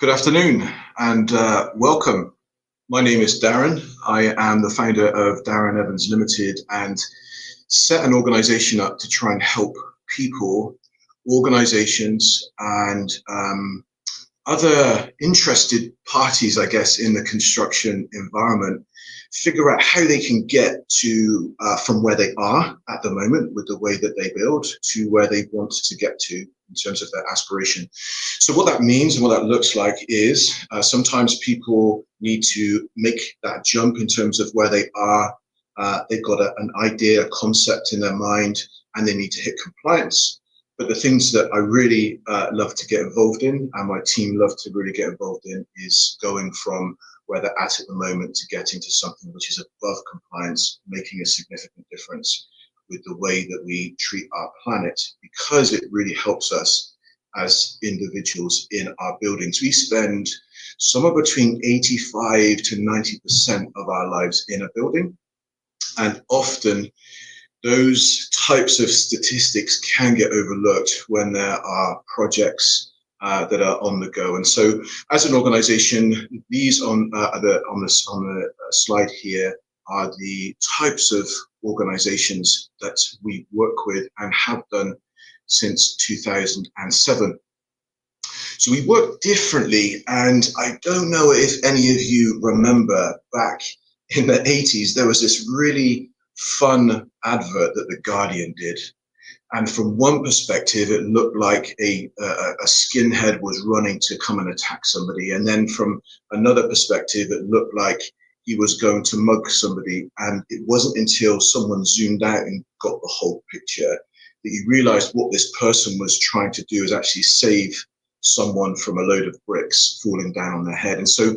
Good afternoon and welcome. My name is Darren. I am the founder of Darren Evans Ltd and set an organization up to try and help people, organizations and other interested parties, I guess, in the construction environment figure out how they can get to from where they are at the moment with the way that they build to where they want to get to in terms of their aspiration. So what that means and what that looks like is sometimes people need to make that jump in terms of where they are. They've got an idea, a concept in their mind, and they need to hit compliance. But the things that I really love to get involved in, and my team love to really get involved in, is going from where they're at the moment to getting to something which is above compliance, making a significant difference with the way that we treat our planet, because it really helps us as individuals in our buildings. We spend somewhere between 85 to 90% of our lives in a building, and often those types of statistics can get overlooked when there are projects that are on the go. And so as an organization, these on the slide here are the types of organizations that we work with and have done since 2007. So we work differently, and I don't know if any of you remember back in the 80s, there was this really fun advert that The Guardian did. And from one perspective, it looked like a skinhead was running to come and attack somebody. And then from another perspective, it looked like he was going to mug somebody. And it wasn't until someone zoomed out and got the whole picture that you realized what this person was trying to do is actually save someone from a load of bricks falling down on their head. And so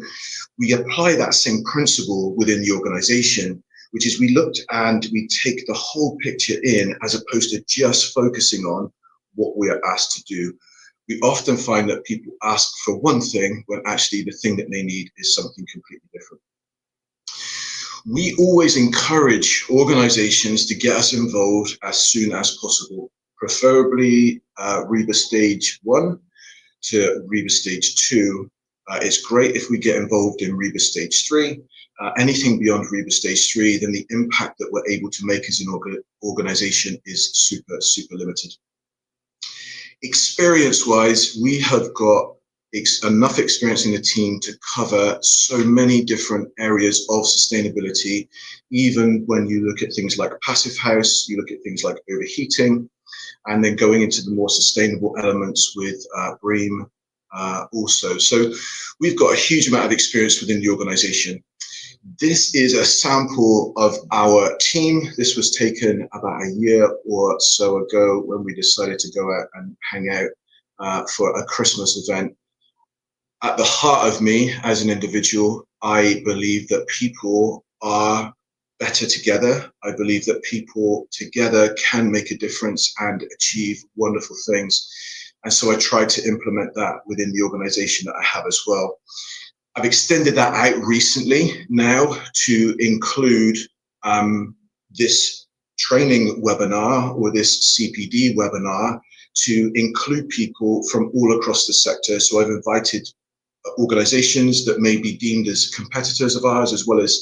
we apply that same principle within the organization, which is we looked and we take the whole picture in as opposed to just focusing on what we are asked to do. We often find that people ask for one thing when actually the thing that they need is something completely different. We always encourage organizations to get us involved as soon as possible, preferably REBA Stage 1 to REBA Stage 2. It's great if we get involved in REBA Stage 3. Anything beyond REBA Stage 3, then the impact that we're able to make as an organization is super limited. Experience-wise, we have got enough experience in the team to cover so many different areas of sustainability. Even when you look at things like passive house, you look at things like overheating, and then going into the more sustainable elements with BREEAM also. So we've got a huge amount of experience within the organization. This is a sample of our team. This was taken about a year or so ago when we decided to go out and hang out for a Christmas event. At the heart of me as an individual, I believe that people are better together. I believe that people together can make a difference and achieve wonderful things. And so I tried to implement that within the organization that I have as well. I've extended that out recently now to include this training webinar or this CPD webinar to include people from all across the sector. So I've invited organizations that may be deemed as competitors of ours, as well as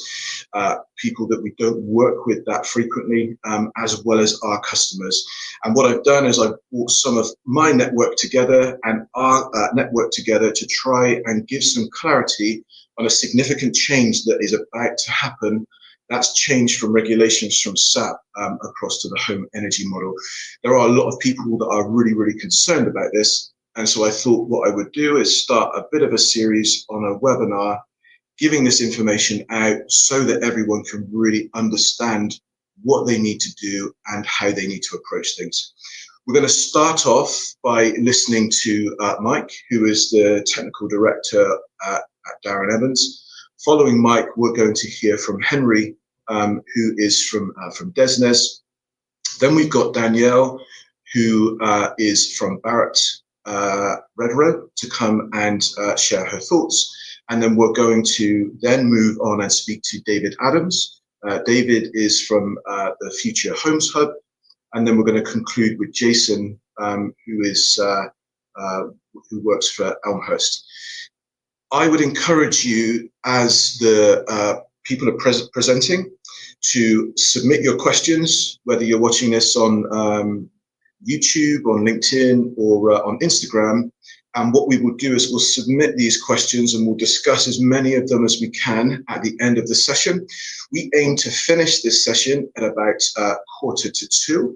people that we don't work with that frequently, as well as our customers. And what I've done is I've brought some of my network together and our network together to try and give some clarity on a significant change that is about to happen. That's changed from regulations from SAP across to the home energy model. There are a lot of people that are really concerned about this. And so I thought what I would do is start a bit of a series on a webinar, giving this information out so that everyone can really understand what they need to do and how they need to approach things. We're going to start off by listening to Mike, who is the technical director at Darren Evans. Following Mike, we're going to hear from Henry, who is from Desnes. Then we've got Danielle, who is from Barrett Redrow, to come and share her thoughts. And then we're going to then move on and speak to David Adams. David is from the Future Homes Hub. And then we're going to conclude with Jason, who works for Elmhurst. I would encourage you, as the people are presenting, to submit your questions, whether you're watching this on YouTube, on LinkedIn, or on Instagram. And what we will do is we'll submit these questions and we'll discuss as many of them as we can at the end of the session. We aim to finish this session at about 1:45.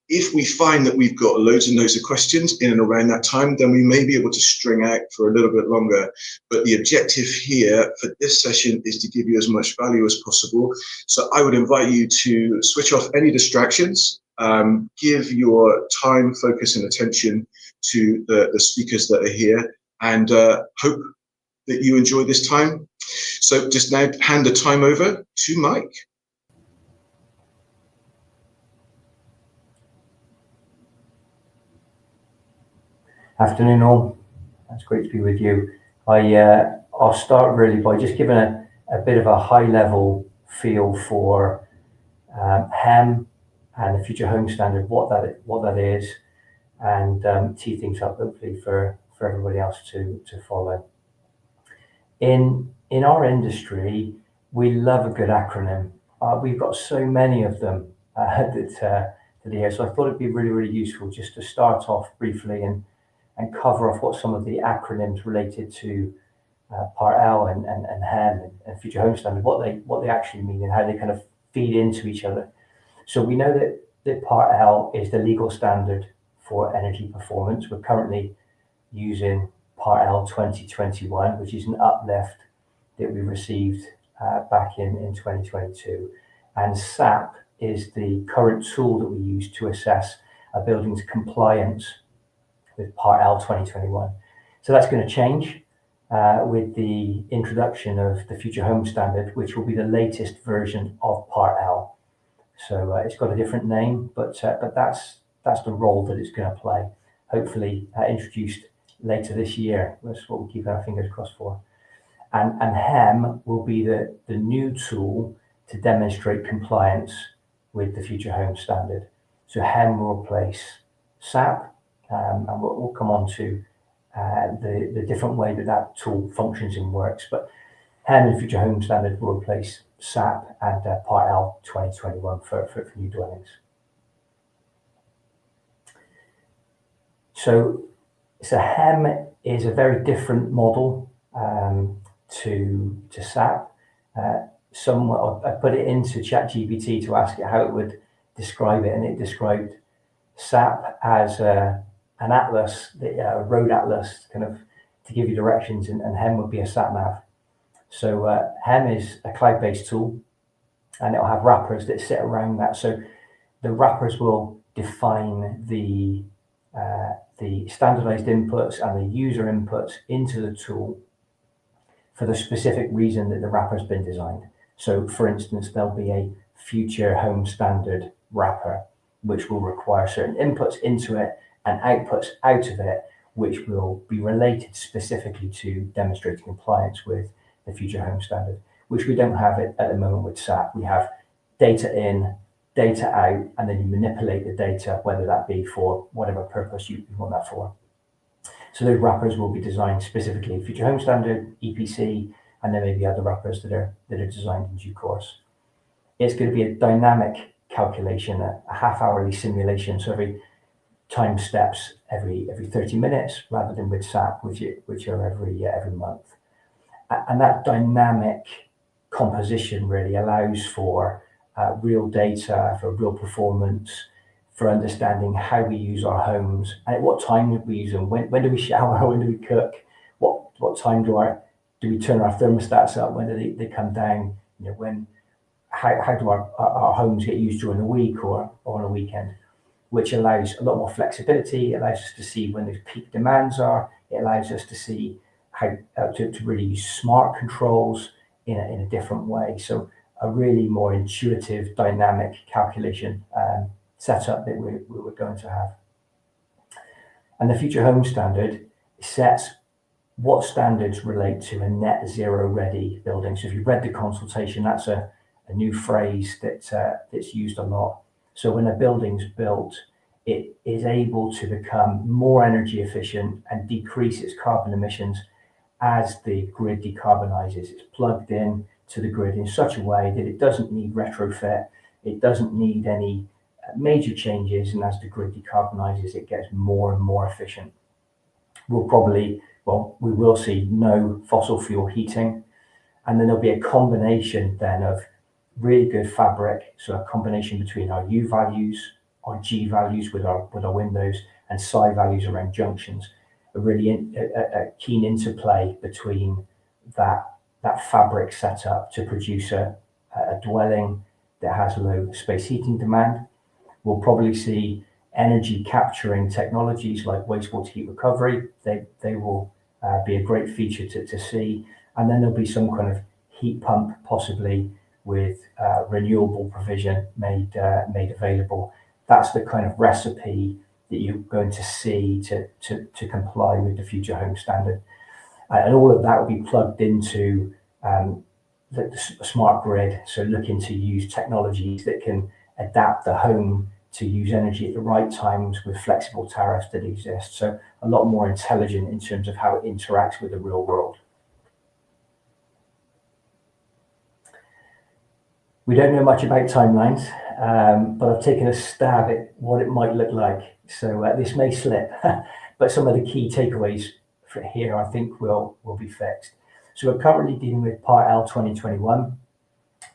If we find that we've got loads and loads of questions in and around that time, then we may be able to string out for a little bit longer. But the objective here for this session is to give you as much value as possible. So I would invite you to switch off any distractions, give your time, focus and attention to the speakers that are here, and hope that you enjoy this time. So just now hand the time over to Mike. Afternoon all, it's great to be with you. I'll start really by just giving a bit of a high level feel for HEM and the Future Home Standard, what that is, and tee things up hopefully for everybody else to follow. In our industry, we love a good acronym. We've got so many of them that here, so I thought it'd be really useful just to start off briefly and cover off what some of the acronyms related to Part L and HEM and Future Home Standard, what they actually mean and how they kind of feed into each other. So we know that Part L is the legal standard for energy performance. We're currently using Part L 2021, which is an uplift that we received back in 2022. And SAP is the current tool that we use to assess a building's compliance with Part L 2021. So that's going to change with the introduction of the Future Home Standard, which will be the latest version of Part L. So it's got a different name, but that's the role that it's going to play. Hopefully introduced later this year. That's what we're keeping our fingers crossed for. And HEM will be the new tool to demonstrate compliance with the Future Home Standard. So HEM will replace SAP. And we'll come on to the different way that tool functions and works. But HEM and Future Home Standard will replace SAP and Part L 2021 for new dwellings. So HEM is a very different model to SAP. I put it into ChatGPT to ask it how it would describe it, and it described SAP as an atlas, a road atlas, kind of to give you directions, and HEM would be a sat nav. So HEM is a cloud-based tool, and it'll have wrappers that sit around that. So the wrappers will define the standardized inputs and the user inputs into the tool for the specific reason that the wrapper's been designed. So for instance, there'll be a Future Home Standard wrapper, which will require certain inputs into it and outputs out of it, which will be related specifically to demonstrating compliance with the Future Home Standard, which we don't have it at the moment with SAP. We have data in, data out, and then you manipulate the data, whether that be for whatever purpose you want that for. So those wrappers will be designed specifically Future Home Standard, EPC, and then maybe other wrappers that are designed in due course. It's going to be a dynamic calculation, a half-hourly simulation, so every time steps every 30 minutes rather than with SAP, which are every month. And that dynamic composition really allows for real data, for real performance, for understanding how we use our homes and at what time we use them. When do we shower? When do we cook? What time do we turn our thermostats up? When do they come down? How do our homes get used during the week or on a weekend? Which allows a lot more flexibility. It allows us to see when those peak demands are. It allows us to see how to really use smart controls in a different way. So a really more intuitive, dynamic calculation setup that we're going to have. And the Future Home Standard sets what standards relate to a net zero ready building. So if you've read the consultation, that's a new phrase that's used a lot. So when a building's built, it is able to become more energy efficient and decrease its carbon emissions as the grid decarbonises. It's plugged in to the grid in such a way that it doesn't need retrofit, it doesn't need any major changes, and as the grid decarbonises, it gets more and more efficient. We will see no fossil fuel heating, and then there'll be a combination then of really good fabric, so a combination between our U values, our G values with our windows, and psi values around junctions. A keen interplay between that fabric setup to produce a dwelling that has low space heating demand. We'll probably see energy capturing technologies like wastewater heat recovery. They will be a great feature to see. And then there'll be some kind of heat pump, possibly with renewable provision made available. That's the kind of recipe that you're going to see to comply with the Future Home Standard. And all of that will be plugged into the smart grid, so looking to use technologies that can adapt the home to use energy at the right times with flexible tariffs that exist. So a lot more intelligent in terms of how it interacts with the real world. We don't know much about timelines, but I've taken a stab at what it might look like. So this may slip, but some of the key takeaways for here, I think, will be fixed. So we're currently dealing with Part L 2021.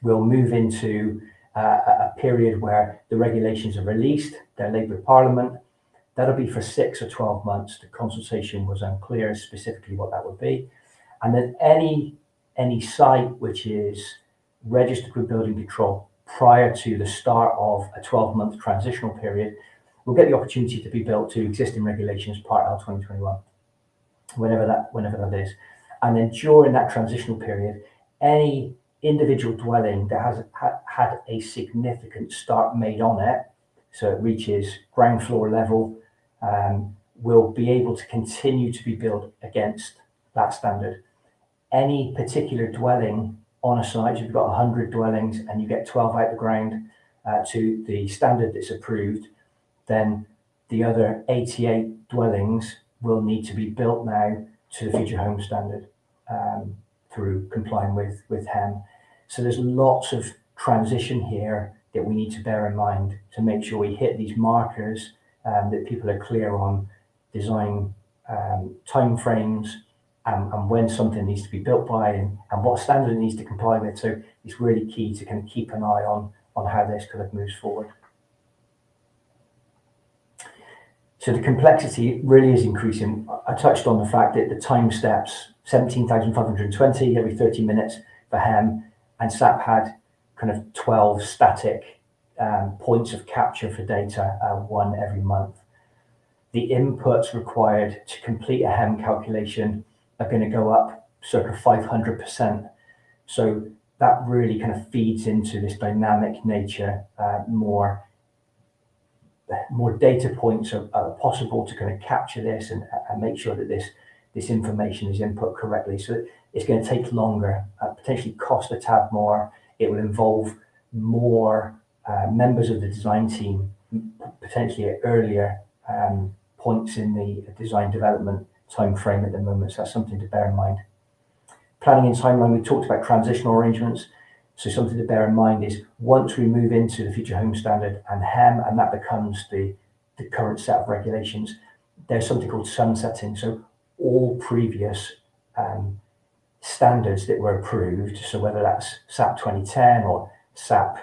We'll move into a period where the regulations are released, they're laid with Parliament. That'll be for 6 or 12 months. The consultation was unclear specifically what that would be. And then any site which is registered with building control prior to the start of a 12-month transitional period will get the opportunity to be built to existing regulations, Part L 2021, whenever that is. And then during that transitional period, any individual dwelling that has had a significant start made on it, so it reaches ground floor level, will be able to continue to be built against that standard. Any particular dwelling on a site, if you've got 100 dwellings and you get 12 out the ground to the standard that's approved, then the other 88 dwellings will need to be built now to the Future Home Standard through complying with HEM. So there's lots of transition here that we need to bear in mind to make sure we hit these markers, that people are clear on design timeframes and when something needs to be built by and what standard it needs to comply with. So it's really key to kind of keep an eye on how this kind of moves forward. So the complexity really is increasing. I touched on the fact that the time steps, 17,520 every 30 minutes for HEM, and SAP had kind of 12 static points of capture for data, one every month. The inputs required to complete a HEM calculation are going to go up circa 500%. So that really kind of feeds into this dynamic nature. More data points are possible to kind of capture this and make sure that this information is input correctly. So it's going to take longer, potentially cost a tad more. It will involve more members of the design team, potentially at earlier points in the design development time frame at the moment. So that's something to bear in mind. Planning and timeline, we talked about transitional arrangements. So something to bear in mind is once we move into the Future Home Standard and HEM, and that becomes the current set of regulations, there's something called sunsetting. So all previous standards that were approved, so whether that's SAP 2010 or SAP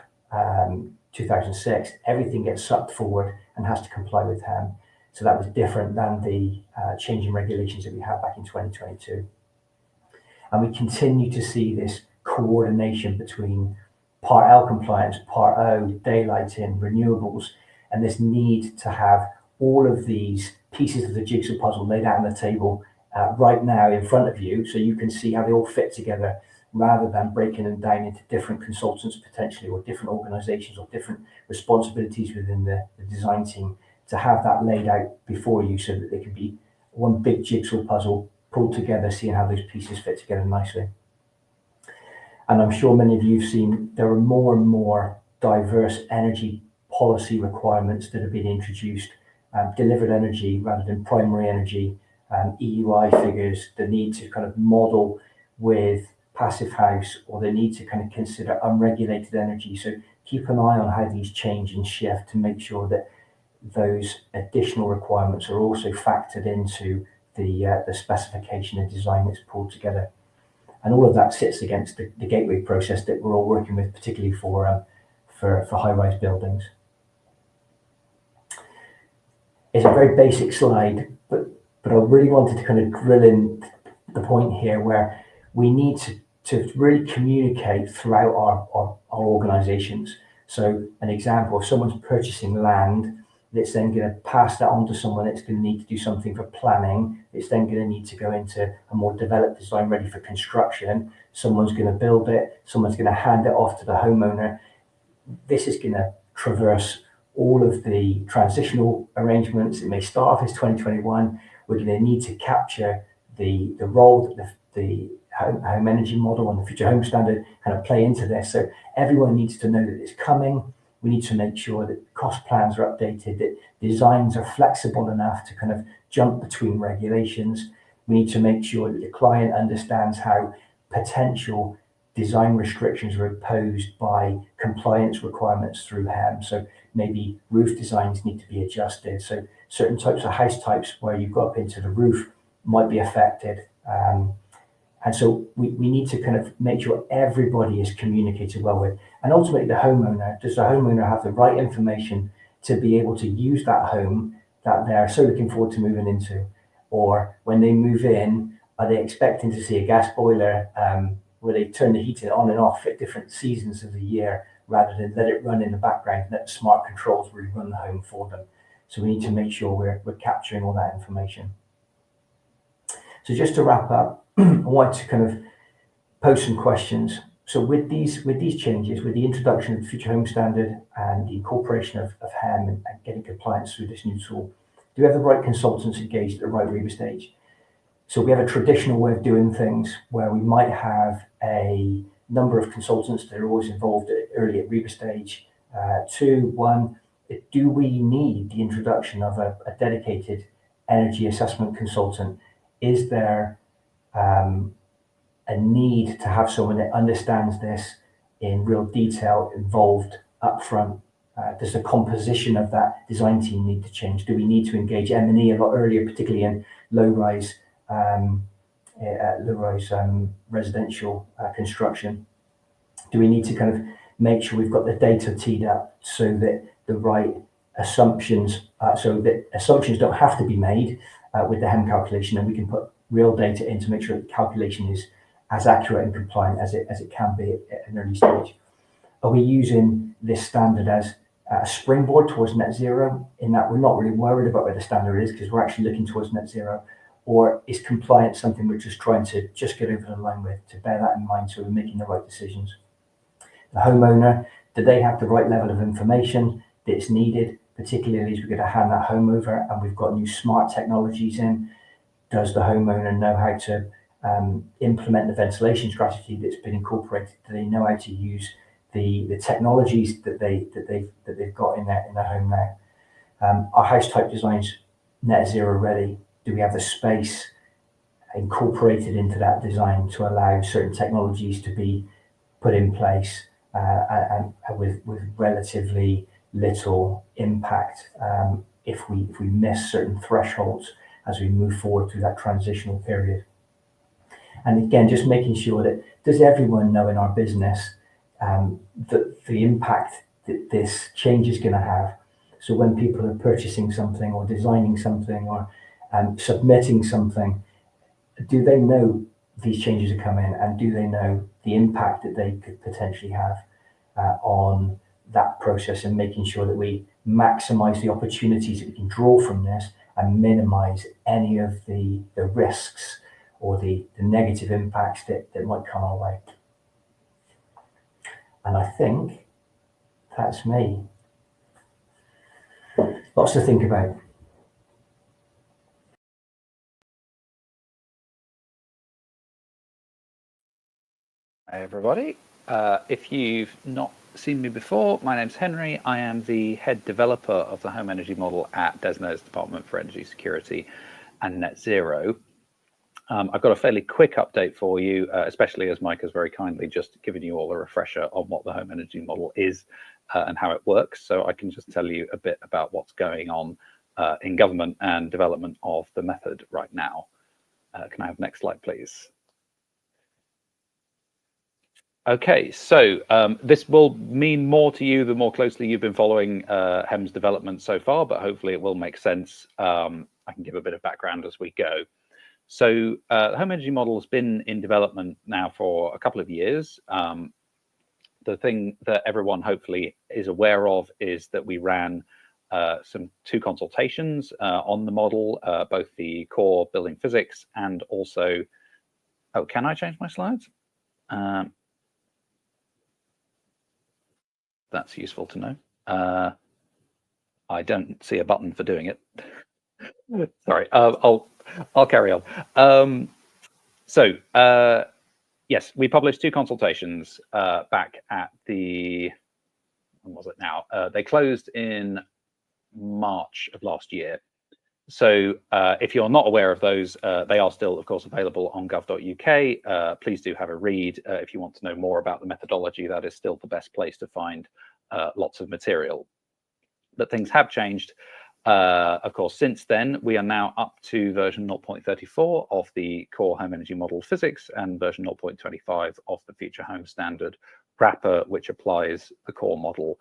2006, everything gets sucked forward and has to comply with HEM. So that was different than the changing regulations that we had back in 2022. And we continue to see this coordination between Part L compliance, Part O, daylighting, renewables, and this need to have all of these pieces of the jigsaw puzzle laid out on the table right now in front of you, so you can see how they all fit together, rather than breaking them down into different consultants potentially, or different organizations, or different responsibilities within the design team, to have that laid out before you so that they can be one big jigsaw puzzle pulled together, seeing how those pieces fit together nicely. And I'm sure many of you have seen there are more and more diverse energy policy requirements that have been introduced. Delivered energy rather than primary energy EUI figures, the need to kind of model with passive house, or the need to kind of consider unregulated energy. So keep an eye on how these change and shift to make sure that those additional requirements are also factored into the specification and design that's pulled together. And all of that sits against the gateway process that we're all working with, particularly for high-rise buildings. It's a very basic slide, but I really wanted to kind of drill in the point here where we need to really communicate throughout our organizations. So an example, if someone's purchasing land, it's then going to pass that on to someone that's going to need to do something for planning. It's then going to need to go into a more developed design ready for construction. Someone's going to build it. Someone's going to hand it off to the homeowner. This is going to traverse all of the transitional arrangements. It may start off as 2021. We're going to need to capture the role that the home energy model and the future home standard kind of play into this. So everyone needs to know that it's coming. We need to make sure that cost plans are updated, that designs are flexible enough to kind of jump between regulations. We need to make sure that the client understands how potential design restrictions are imposed by compliance requirements through HEM. So maybe roof designs need to be adjusted. So certain types of house types where you've got up into the roof might be affected. And so we need to kind of make sure everybody is communicated well with. And ultimately the homeowner, does the homeowner have the right information to be able to use that home that they're so looking forward to moving into? Or when they move in, are they expecting to see a gas boiler where they turn the heating on and off at different seasons of the year rather than let it run in the background and let the smart controls really run the home for them? So we need to make sure we're capturing all that information. So just to wrap up, I want to kind of pose some questions. So with these changes, with the introduction of the Future Home Standard and the incorporation of HEM and getting compliance through this new tool, do we have the right consultants engaged at the right REBA stage? So we have a traditional way of doing things where we might have a number of consultants that are always involved early at REBA stage. One, do we need the introduction of a dedicated energy assessment consultant? Is there a need to have someone that understands this in real detail involved up front? Does the composition of that design team need to change? Do we need to engage M&E a lot earlier, particularly in low-rise residential construction? Do we need to kind of make sure we've got the data teed up so that the right assumptions, so that assumptions don't have to be made with the HEM calculation, and we can put real data in to make sure the calculation is as accurate and compliant as it can be at an early stage? Are we using this standard as a springboard towards net zero, in that we're not really worried about where the standard is because we're actually looking towards net zero? Or is compliance something we're just trying to just get over the line with, to bear that in mind so we're making the right decisions? The homeowner, do they have the right level of information that's needed, particularly as we're going to hand that home over and we've got new smart technologies in? Does the homeowner know how to implement the ventilation strategy that's been incorporated? Do they know how to use the technologies that they've got in their home now? Are house type designs net zero ready? Do we have the space incorporated into that design to allow certain technologies to be put in place and with relatively little impact if we miss certain thresholds as we move forward through that transitional period? And again, just making sure that, does everyone know in our business that the impact that this change is going to have? So when people are purchasing something or designing something or submitting something, do they know these changes are coming, and do they know the impact that they could potentially have on that process, and making sure that we maximize the opportunities that we can draw from this and minimize any of the risks or the negative impacts that might come our way? And I think that's me. Lots to think about. Hi everybody. If you've not seen me before, my name's Henry. I am the head developer of the home energy model at DESNZ's Department for Energy Security and net zero. I've got a fairly quick update for you, especially as Mike has very kindly just given you all a refresher on what the home energy model is and how it works. So I can just tell you a bit about what's going on in government and development of the method right now. Can I have next slide, please? Okay, so this will mean more to you the more closely you've been following HEM's development so far, but hopefully it will make sense. I can give a bit of background as we go. So the home energy model has been in development now for a couple of years. The thing that everyone hopefully is aware of is that we ran two consultations on the model, both the core building physics and also, oh, can I change my slides? That's useful to know. I don't see a button for doing it. Sorry, I'll carry on. Yes, we published two consultations back at the, when was it now? They closed in March of last year. So if you're not aware of those, they are still, of course, available on gov.uk. Please do have a read if you want to know more about the methodology. That is still the best place to find lots of material. But things have changed. Of course, since then, we are now up to version 0.34 of the core home energy model physics and version 0.25 of the future home standard wrapper, which applies the core model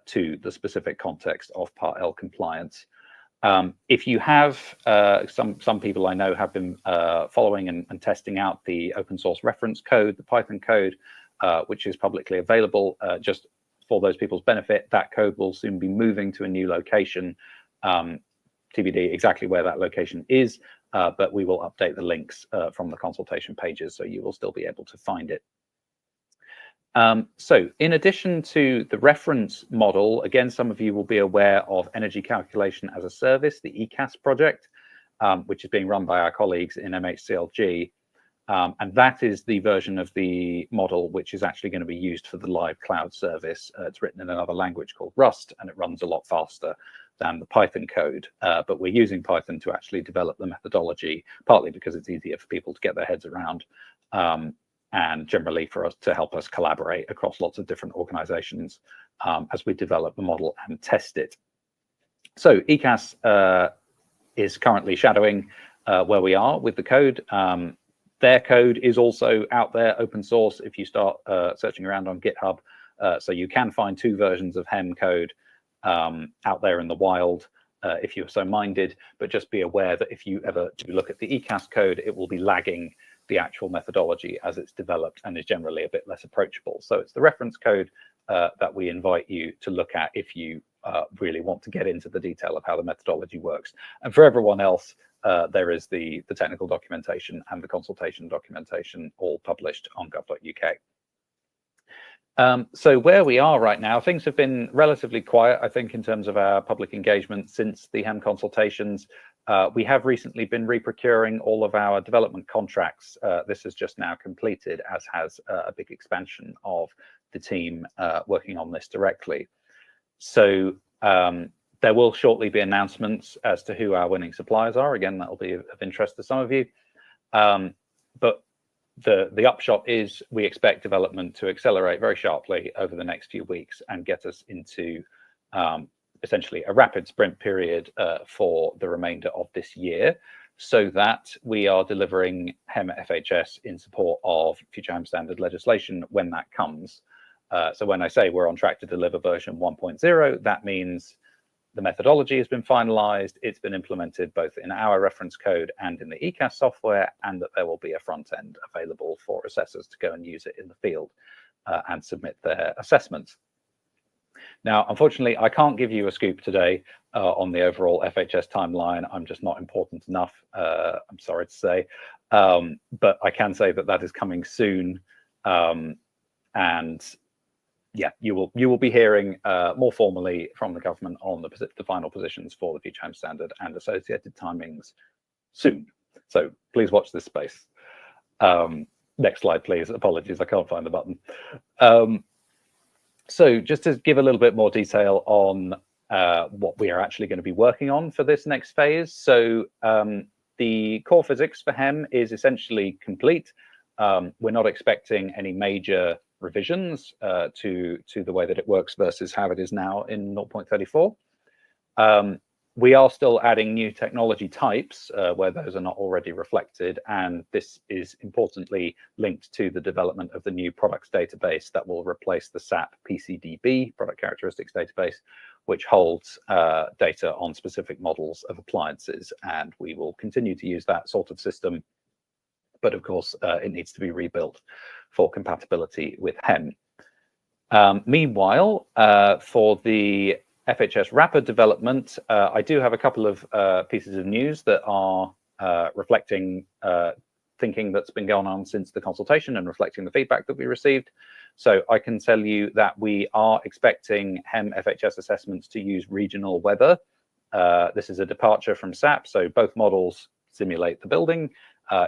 to the specific context of Part L compliance. If you have, some people I know have been following and testing out the open source reference code, the Python code, which is publicly available. Just for those people's benefit, that code will soon be moving to a new location. TBD exactly where that location is, but we will update the links from the consultation pages, so you will still be able to find it. So in addition to the reference model, again, some of you will be aware of Energy Calculation as a Service, the ECAS project, which is being run by our colleagues in MHCLG. And that is the version of the model which is actually going to be used for the live cloud service. It's written in another language called Rust, and it runs a lot faster than the Python code. But we're using Python to actually develop the methodology, partly because it's easier for people to get their heads around, and generally for us to help us collaborate across lots of different organizations as we develop the model and test it. So ECAS is currently shadowing where we are with the code. Their code is also out there, open source, if you start searching around on GitHub. So you can find two versions of HEM code out there in the wild if you're so minded, but just be aware that if you ever do look at the ECAS code, it will be lagging the actual methodology as it's developed and is generally a bit less approachable. So it's the reference code that we invite you to look at if you really want to get into the detail of how the methodology works. And for everyone else, there is the technical documentation and the consultation documentation all published on gov.uk. So where we are right now, things have been relatively quiet, I think, in terms of our public engagement since the HEM consultations. We have recently been reprocuring all of our development contracts. This is just now completed, as has a big expansion of the team working on this directly. So there will shortly be announcements as to who our winning suppliers are. Again, that will be of interest to some of you. But the upshot is we expect development to accelerate very sharply over the next few weeks and get us into essentially a rapid sprint period for the remainder of this year, so that we are delivering HEM FHS in support of future home standard legislation when that comes. So when I say we're on track to deliver version 1.0, that means the methodology has been finalized, it's been implemented both in our reference code and in the ECAS software, and that there will be a front end available for assessors to go and use it in the field and submit their assessments. Now, unfortunately, I can't give you a scoop today on the overall FHS timeline. I'm just not important enough, I'm sorry to say. But I can say that that is coming soon. And yeah, you will be hearing more formally from the government on the final positions for the future home standard and associated timings soon. So please watch this space. Next slide, please. Apologies, I can't find the button. So just to give a little bit more detail on what we are actually going to be working on for this next phase. So the core physics for HEM is essentially complete. We're not expecting any major revisions to the way that it works versus how it is now in 0.34. We are still adding new technology types where those are not already reflected, and this is importantly linked to the development of the new products database that will replace the SAP PCDB, product characteristics database, which holds data on specific models of appliances, and we will continue to use that sort of system, but of course it needs to be rebuilt for compatibility with HEM. Meanwhile, for the FHS wrapper development, I do have a couple of pieces of news that are reflecting thinking that's been going on since the consultation and reflecting the feedback that we received. So I can tell you that we are expecting HEM FHS assessments to use regional weather. This is a departure from SAP, so both models simulate the building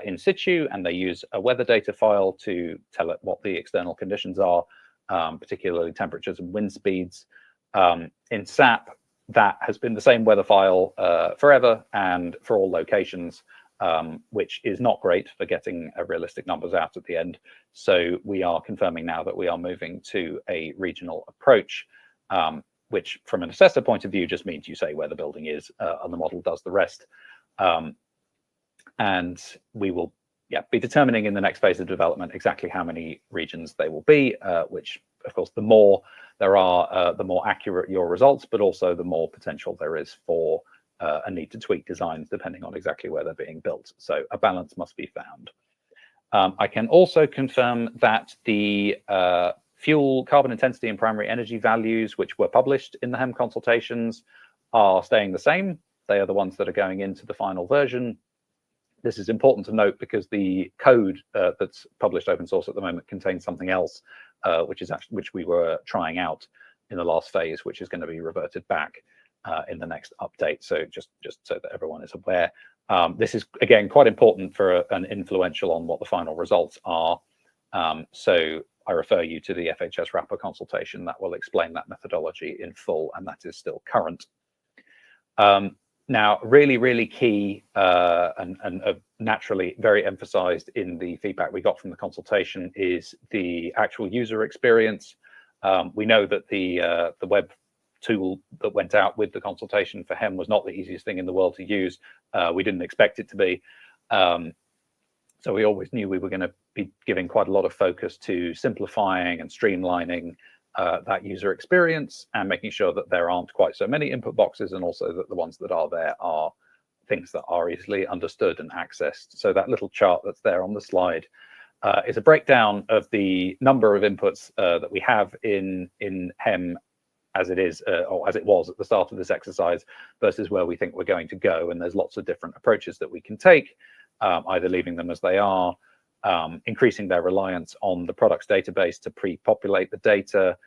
in situ, and they use a weather data file to tell it what the external conditions are, particularly temperatures and wind speeds. In SAP, that has been the same weather file forever and for all locations, which is not great for getting realistic numbers out at the end. So we are confirming now that we are moving to a regional approach, which from an assessor point of view just means you say where the building is and the model does the rest. And we will be determining in the next phase of development exactly how many regions they will be, which of course the more there are, the more accurate your results, but also the more potential there is for a need to tweak designs depending on exactly where they're being built. So a balance must be found. I can also confirm that the fuel carbon intensity and primary energy values, which were published in the HEM consultations, are staying the same. They are the ones that are going into the final version. This is important to note because the code that's published open source at the moment contains something else, which we were trying out in the last phase, which is going to be reverted back in the next update. So just so that everyone is aware, this is again quite important for an influential on what the final results are. So I refer you to the FHS wrapper consultation that will explain that methodology in full, and that is still current. Now, really key and naturally very emphasized in the feedback we got from the consultation is the actual user experience. We know that the web tool that went out with the consultation for HEM was not the easiest thing in the world to use. We didn't expect it to be. So we always knew we were going to be giving quite a lot of focus to simplifying and streamlining that user experience and making sure that there aren't quite so many input boxes, and also that the ones that are there are things that are easily understood and accessed. So that little chart that's there on the slide is a breakdown of the number of inputs that we have in HEM as it is, or as it was at the start of this exercise, versus where we think we're going to go. And there's lots of different approaches that we can take, either leaving them as they are, increasing their reliance on the products database to pre-populate the data,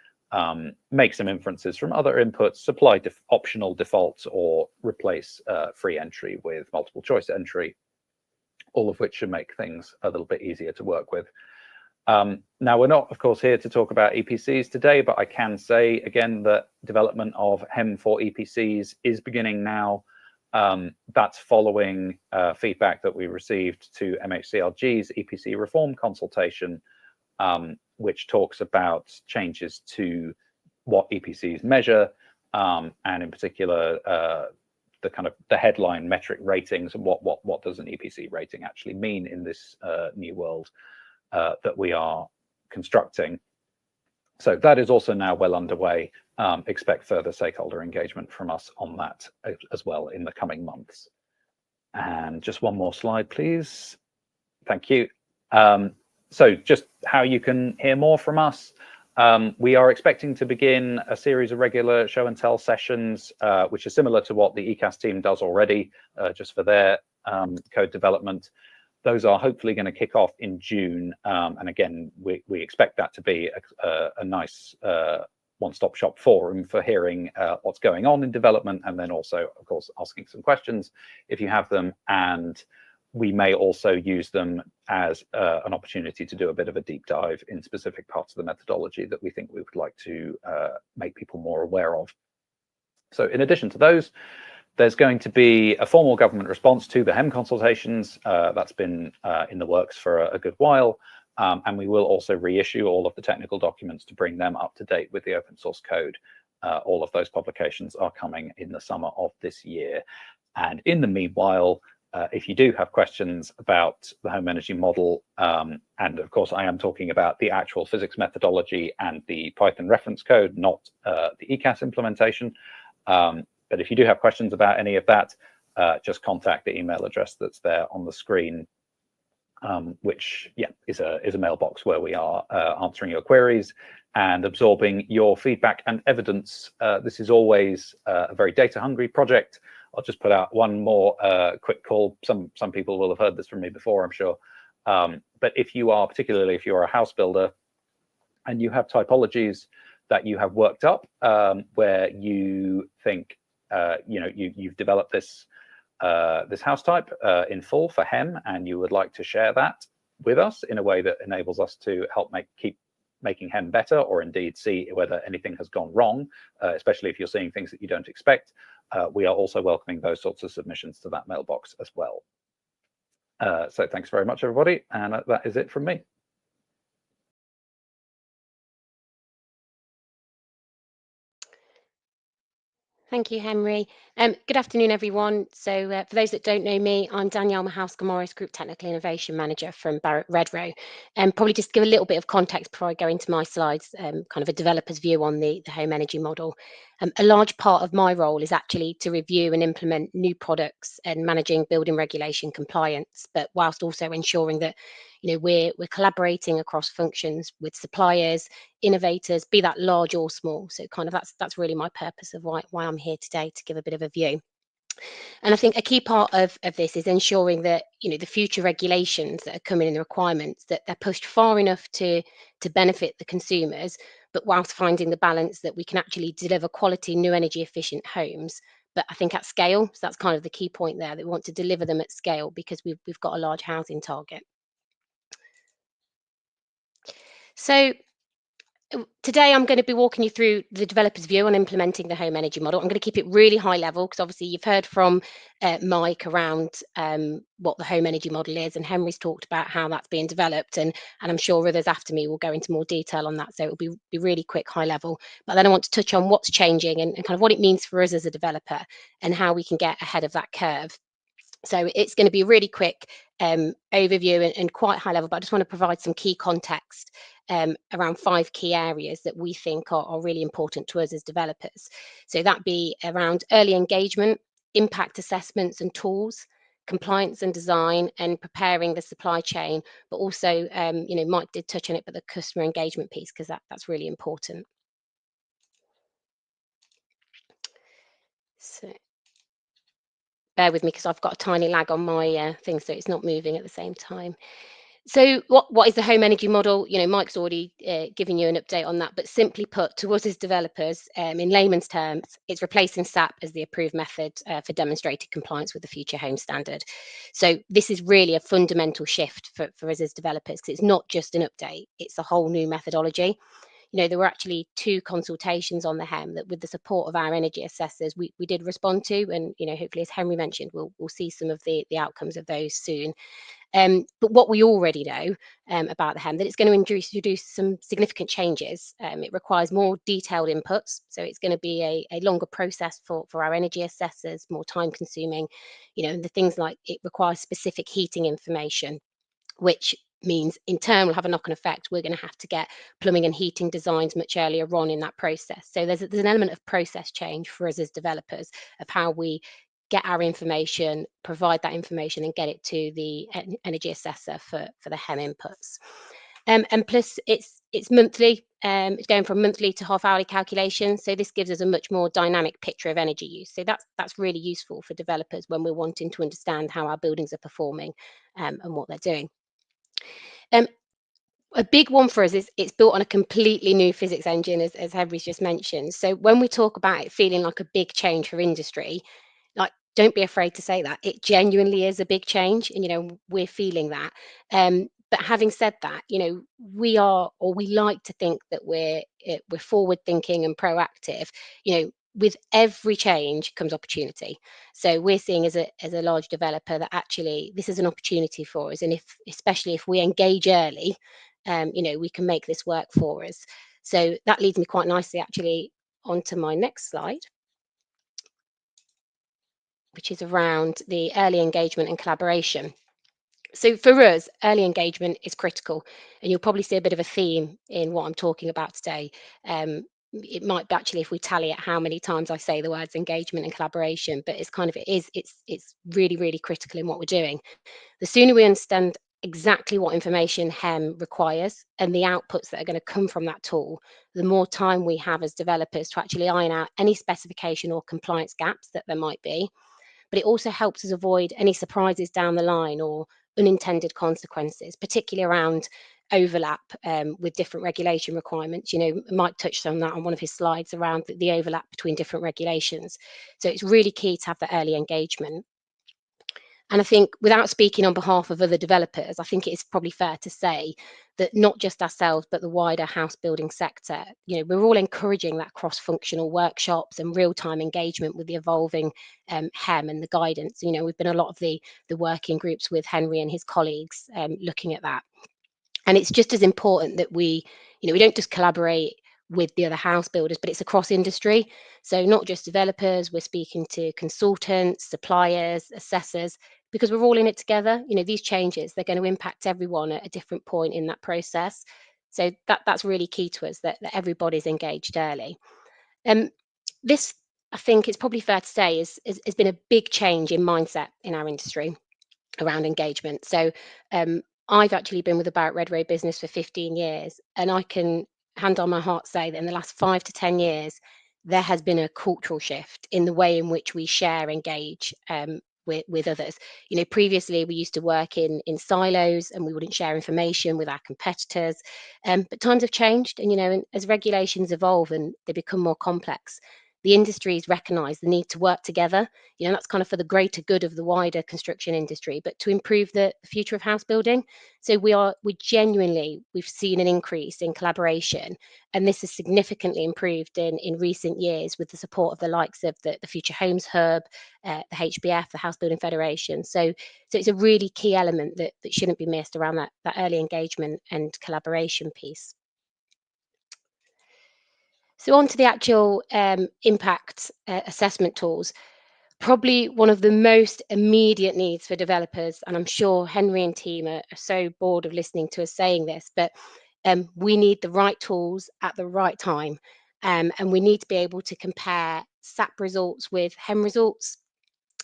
make some inferences from other inputs, supply optional defaults, or replace free entry with multiple choice entry, all of which should make things a little bit easier to work with. Now, we're not, of course, here to talk about EPCs today, but I can say again that development of HEM for EPCs is beginning now. That's following feedback that we received to MHCLG's EPC reform consultation, which talks about changes to what EPCs measure, and in particular the headline metric ratings, and what does an EPC rating actually mean in this new world that we are constructing. So that is also now well underway. Expect further stakeholder engagement from us on that as well in the coming months. And just one more slide, please. Thank you. So just how you can hear more from us. We are expecting to begin a series of regular show and tell sessions, which is similar to what the ECAS team does already, just for their code development. Those are hopefully going to kick off in June. And again, we expect that to be a nice one-stop shop forum for hearing what's going on in development, and then also, of course, asking some questions if you have them. And we may also use them as an opportunity to do a bit of a deep dive in specific parts of the methodology that we think we would like to make people more aware of. So in addition to those, There's going to be a formal government response to the HEM consultations. That's been in the works for a good while. And we will also reissue all of the technical documents to bring them up to date with the open source code. All of those publications are coming in the summer of this year. And in the meanwhile, if you do have questions about the home energy model, and of course I am talking about the actual physics methodology and the Python reference code, not the ECAS implementation. But if you do have questions about any of that, just contact the email address that's there on the screen, which is a mailbox where we are answering your queries and absorbing your feedback and evidence. This is always a very data hungry project. I'll just put out one more quick call. Some people will have heard this from me before, I'm sure. But if you are, particularly if you're a house builder and you have typologies that you have worked up where you think you've developed this house type in full for HEM, and you would like to share that with us in a way that enables us to help keep making HEM better, or indeed see whether anything has gone wrong, especially if you're seeing things that you don't expect. We are also welcoming those sorts of submissions to that mailbox as well. So thanks very much, everybody, and that is it from me. Thank you, Henry. Good afternoon, everyone. So for those that don't know me, I'm Danielle Mahauskas-Morris, Group Technical Innovation Manager from Barrett Redrow. Probably just give a little bit of context before I go into my slides, kind of a developer's view on the home energy model. A large part of my role is actually to review and implement new products and managing building regulation compliance, but whilst also ensuring that we're collaborating across functions with suppliers, innovators, be that large or small. So kind of that's really my purpose of why I'm here today, to give a bit of a view. And I think a key part of this is ensuring that the future regulations that are coming in, the requirements, that they're pushed far enough to benefit the consumers, but whilst finding the balance that we can actually deliver quality, new energy efficient homes, but I think at scale. So that's kind of the key point there, that we want to deliver them at scale because we've got a large housing target. So today I'm going to be walking you through the developer's view on implementing the home energy model. I'm going to keep it really high level because obviously you've heard from Mike around what the home energy model is, and Henry's talked about how that's being developed, and I'm sure others after me will go into more detail on that, so it'll be really quick, high level. But then I want to touch on what's changing and kind of what it means for us as a developer and how we can get ahead of that curve. So it's going to be a really quick overview and quite high level, but I just want to provide some key context around 5 key areas that we think are really important to us as developers. So that be around early engagement, impact assessments and tools, compliance and design, and preparing the supply chain, but also, Mike did touch on it, but the customer engagement piece, because that's really important. So bear with me because I've got a tiny lag on my thing, so it's not moving at the same time. So what is the home energy model? Mike's already given you an update on that, but simply put, to us as developers, in layman's terms, it's replacing SAP as the approved method for demonstrated compliance with the Future Home Standard. So this is really a fundamental shift for us as developers, because it's not just an update, it's a whole new methodology. There were actually 2 consultations on the HEM that, with the support of our energy assessors, we did respond to, and hopefully, as Henry mentioned, we'll see some of the outcomes of those soon. But what we already know about the HEM, that it's going to introduce some significant changes. It requires more detailed inputs, so it's going to be a longer process for our energy assessors, more time consuming. The things like it requires specific heating information, which means in turn will have a knock-on effect. We're going to have to get plumbing and heating designs much earlier on in that process. So there's an element of process change for us as developers of how we get our information, provide that information, and get it to the energy assessor for the HEM inputs. And plus, it's monthly. It's going from monthly to half-hourly calculations. So this gives us a much more dynamic picture of energy use. So that's really useful for developers when we're wanting to understand how our buildings are performing and what they're doing. A big one for us is it's built on a completely new physics engine, as Henry's just mentioned. So when we talk about it feeling like a big change for industry, like, don't be afraid to say that. It genuinely is a big change, and we're feeling that. But having said that, we like to think that we're forward thinking and proactive. with every change comes opportunity. So we're seeing as a large developer that actually this is an opportunity for us, and especially if we engage early, we can make this work for us. So that leads me quite nicely actually onto my next slide, which is around the early engagement and collaboration. So for us, early engagement is critical, and you'll probably see a bit of a theme in what I'm talking about today. It might be actually if we tally at how many times I say the words engagement and collaboration, but it's really, really critical in what we're doing. The sooner we understand exactly what information HEM requires and the outputs that are going to come from that tool, the more time we have as developers to actually iron out any specification or compliance gaps that there might be. But it also helps us avoid any surprises down the line or unintended consequences, particularly around overlap with different regulation requirements. Mike touched on that on one of his slides around the overlap between different regulations. So it's really key to have that early engagement. And I think, without speaking on behalf of other developers, I think it is probably fair to say that not just ourselves, but the wider house building sector, we're all encouraging that cross-functional workshops and real-time engagement with the evolving HEM and the guidance. We've been a lot of the working groups with Henry and his colleagues looking at that. And it's just as important that we don't just collaborate with the other house builders, but it's across industry. So not just developers, we're speaking to consultants, suppliers, assessors, because we're all in it together. These changes, they're going to impact everyone at a different point in that process. So that's really key to us, that everybody's engaged early. This, I think it's probably fair to say, has been a big change in mindset in our industry around engagement. So I've actually been with the Barrett Redrow business for 15 years, and I can hand on my heart say that in the last 5 to 10 years, there has been a cultural shift in the way in which we share, engage with others. Previously we used to work in silos, and we wouldn't share information with our competitors. But times have changed, and as regulations evolve and they become more complex, the industries recognise the need to work together. That's kind of for the greater good of the wider construction industry, but to improve the future of house building. So we've seen an increase in collaboration, and this has significantly improved in recent years with the support of the likes of the Future Homes Hub, the HBF, the House Building Federation. So it's a really key element that shouldn't be missed around that early engagement and collaboration piece. So on to the actual impact assessment tools. Probably one of the most immediate needs for developers, and I'm sure Henry and team are so bored of listening to us saying this, but we need the right tools at the right time, and we need to be able to compare SAP results with HEM results,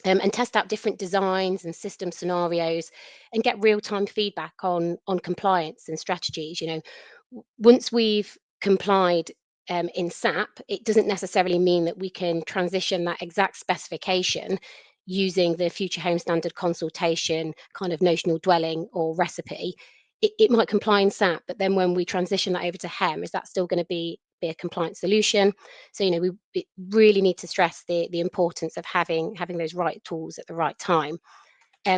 and test out different designs and system scenarios, and get real-time feedback on compliance and strategies. Once we've complied in SAP, it doesn't necessarily mean that we can transition that exact specification using the Future Home Standard consultation kind of notional dwelling or recipe. It might comply in SAP, but then when we transition that over to HEM, is that still going to be a compliant solution? So we really need to stress the importance of having those right tools at the right time.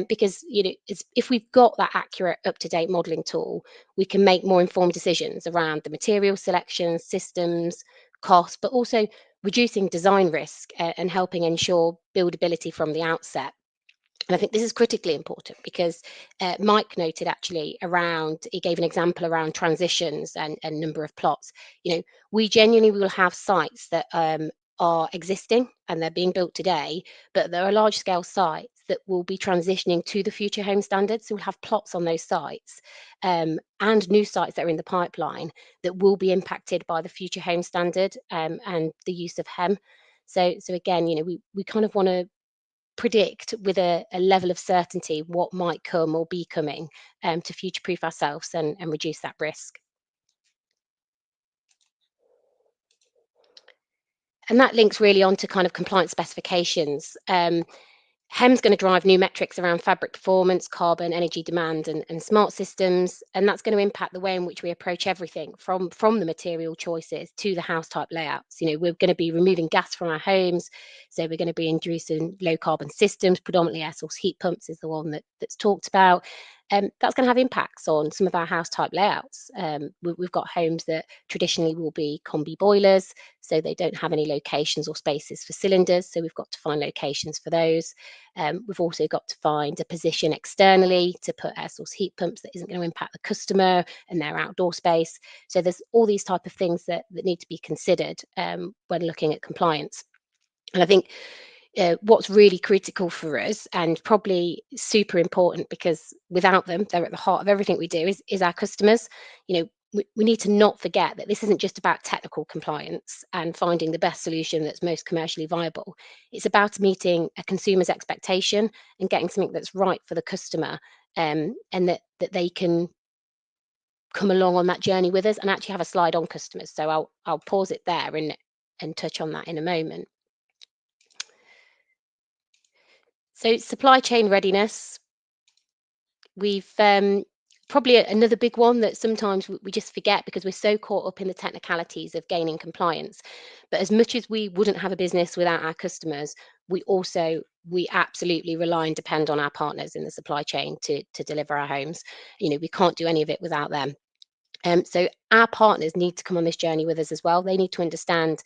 Because if we've got that accurate, up-to-date modelling tool, we can make more informed decisions around the material selection, systems, costs, but also reducing design risk and helping ensure buildability from the outset. And I think this is critically important because Mike noted actually he gave an example around transitions and number of plots. We genuinely will have sites that are existing and they're being built today, but there are large scale sites that will be transitioning to the Future Home Standards. So we'll have plots on those sites and new sites that are in the pipeline that will be impacted by the Future Home Standard and the use of HEM. So again, we kind of want to predict with a level of certainty what might come or be coming to future-proof ourselves and reduce that risk. And that links really onto kind of compliance specifications. HEM's going to drive new metrics around fabric performance, carbon, energy demand, and smart systems, and that's going to impact the way in which we approach everything from the material choices to the house type layouts. We're going to be removing gas from our homes, so we're going to be introducing low carbon systems, predominantly air source heat pumps is the one that's talked about. that's going to have impacts on some of our house type layouts. We've got homes that traditionally will be combi boilers, so they don't have any locations or spaces for cylinders, so we've got to find locations for those. We've also got to find a position externally to put air source heat pumps that isn't going to impact the customer and their outdoor space. So there's all these type of things that need to be considered when looking at compliance. And I think what's really critical for us, and probably super important, because without them, they're at the heart of everything we do, is our customers. We need to not forget that this isn't just about technical compliance and finding the best solution that's most commercially viable. It's about meeting a consumer's expectation and getting something that's right for the customer, and that they can come along on that journey with us. And actually have a slide on customers, so I'll pause it there and touch on that in a moment. So supply chain readiness, we've probably another big one that sometimes we just forget because we're so caught up in the technicalities of gaining compliance. But as much as we wouldn't have a business without our customers, we absolutely rely and depend on our partners in the supply chain to deliver our homes. We can't do any of it without them. So our partners need to come on this journey with us as well. They need to understand,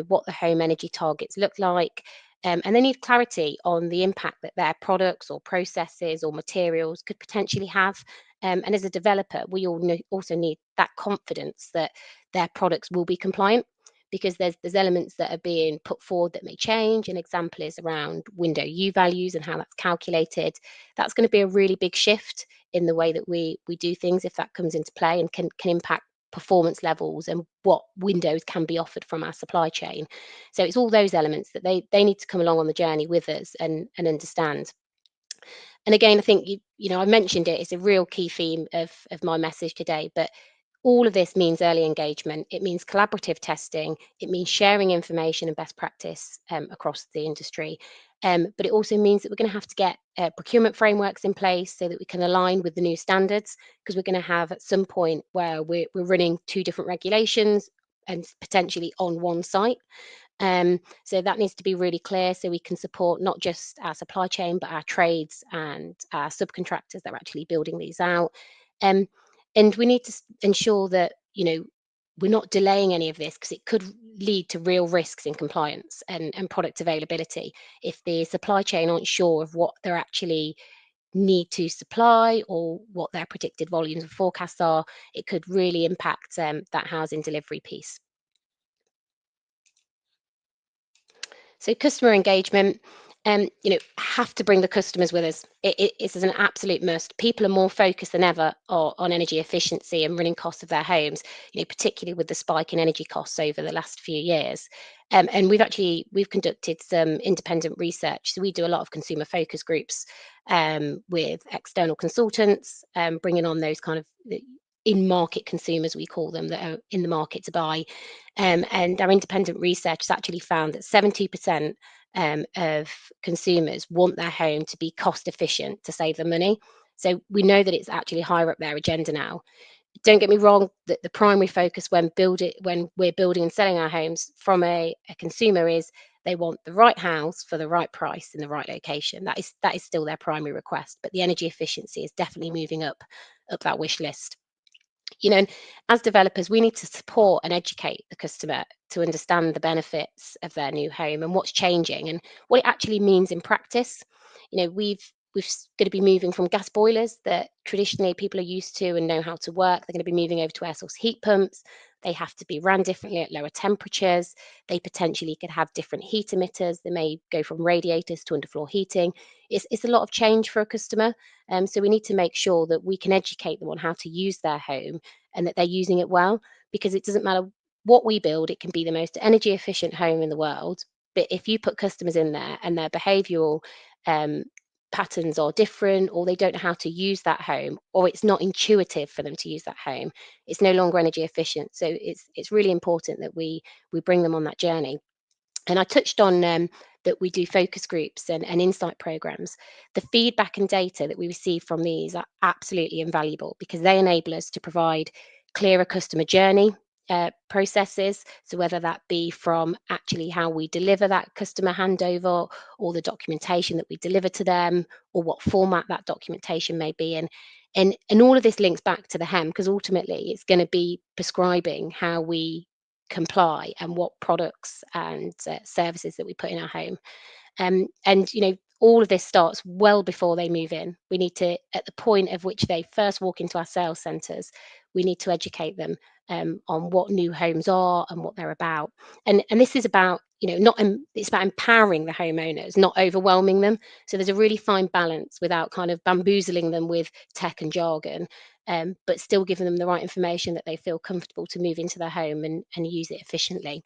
what the home energy targets look like, and they need clarity on the impact that their products or processes or materials could potentially have. And as a developer, we also need that confidence that their products will be compliant, because there's elements that are being put forward that may change. An example is around window U values and how that's calculated. That's going to be a really big shift in the way that we do things if that comes into play, and can impact performance levels and what windows can be offered from our supply chain. So it's all those elements that they need to come along on the journey with us and understand. And again, I think I mentioned it, it's a real key theme of my message today, but all of this means early engagement. It means collaborative testing. It means sharing information and best practice across the industry. But it also means that we're going to have to get procurement frameworks in place so that we can align with the new standards, because we're going to have at some point where we're running two different regulations and potentially on one site. So that needs to be really clear, so we can support not just our supply chain, but our trades and our subcontractors that are actually building these out. And we need to ensure that, we're not delaying any of this, because it could lead to real risks in compliance and product availability. If the supply chain aren't sure of what they're actually need to supply or what their predicted volumes and forecasts are, it could really impact that housing delivery piece. So customer engagement, have to bring the customers with us. It's an absolute must. People are more focused than ever on energy efficiency and running costs of their homes, particularly with the spike in energy costs over the last few years. And we've conducted some independent research. So we do a lot of consumer focus groups with external consultants, bringing on those kind of in-market consumers, we call them, that are in the market to buy. And our independent research has actually found that 70% of consumers want their home to be cost efficient to save them money. So we know that it's actually higher up their agenda now. Don't get me wrong, that the primary focus when we're building and selling our homes from a consumer is they want the right house for the right price in the right location. That is still their primary request, but the energy efficiency is definitely moving up that wish list. And as developers, we need to support and educate the customer to understand the benefits of their new home and what's changing and what it actually means in practice. We're going to be moving from gas boilers that traditionally people are used to and know how to work. They're going to be moving over to air source heat pumps. They have to be run differently at lower temperatures. They potentially could have different heat emitters. They may go from radiators to underfloor heating. It's a lot of change for a customer. So we need to make sure that we can educate them on how to use their home and that they're using it well, because it doesn't matter what we build, it can be the most energy efficient home in the world. But if you put customers in there and their behavioural patterns are different, or they don't know how to use that home, or it's not intuitive for them to use that home, it's no longer energy efficient. So it's really important that we bring them on that journey. And I touched on that we do focus groups and insight programs. The feedback and data that we receive from these are absolutely invaluable, because they enable us to provide clearer customer journey, processes. So whether that be from actually how we deliver that customer handover, or the documentation that we deliver to them, or what format that documentation may be in. And all of this links back to the HEM, because ultimately it's going to be prescribing how we comply and what products and services that we put in our home. And all of this starts well before they move in. We need to, at the point of which they first walk into our sales centres, we need to educate them on what new homes are and what they're about. And this is about, it's about empowering the homeowners, not overwhelming them. So there's a really fine balance without kind of bamboozling them with tech and jargon, but still giving them the right information that they feel comfortable to move into their home and use it efficiently.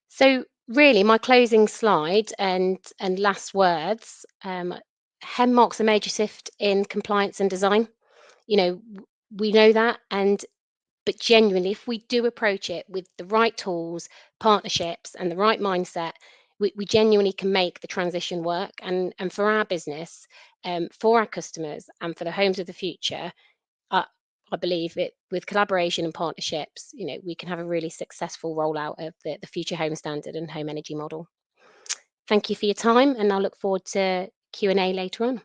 So really, my closing slide and last words, HEM marks a major shift in compliance and design. We know that, but genuinely, if we do approach it with the right tools, partnerships, and the right mindset, we genuinely can make the transition work. And for our business, for our customers, and for the homes of the future, I believe it, with collaboration and partnerships, we can have a really successful rollout of the future home standard and home energy model. Thank you for your time, and I'll look forward to Q&A later on.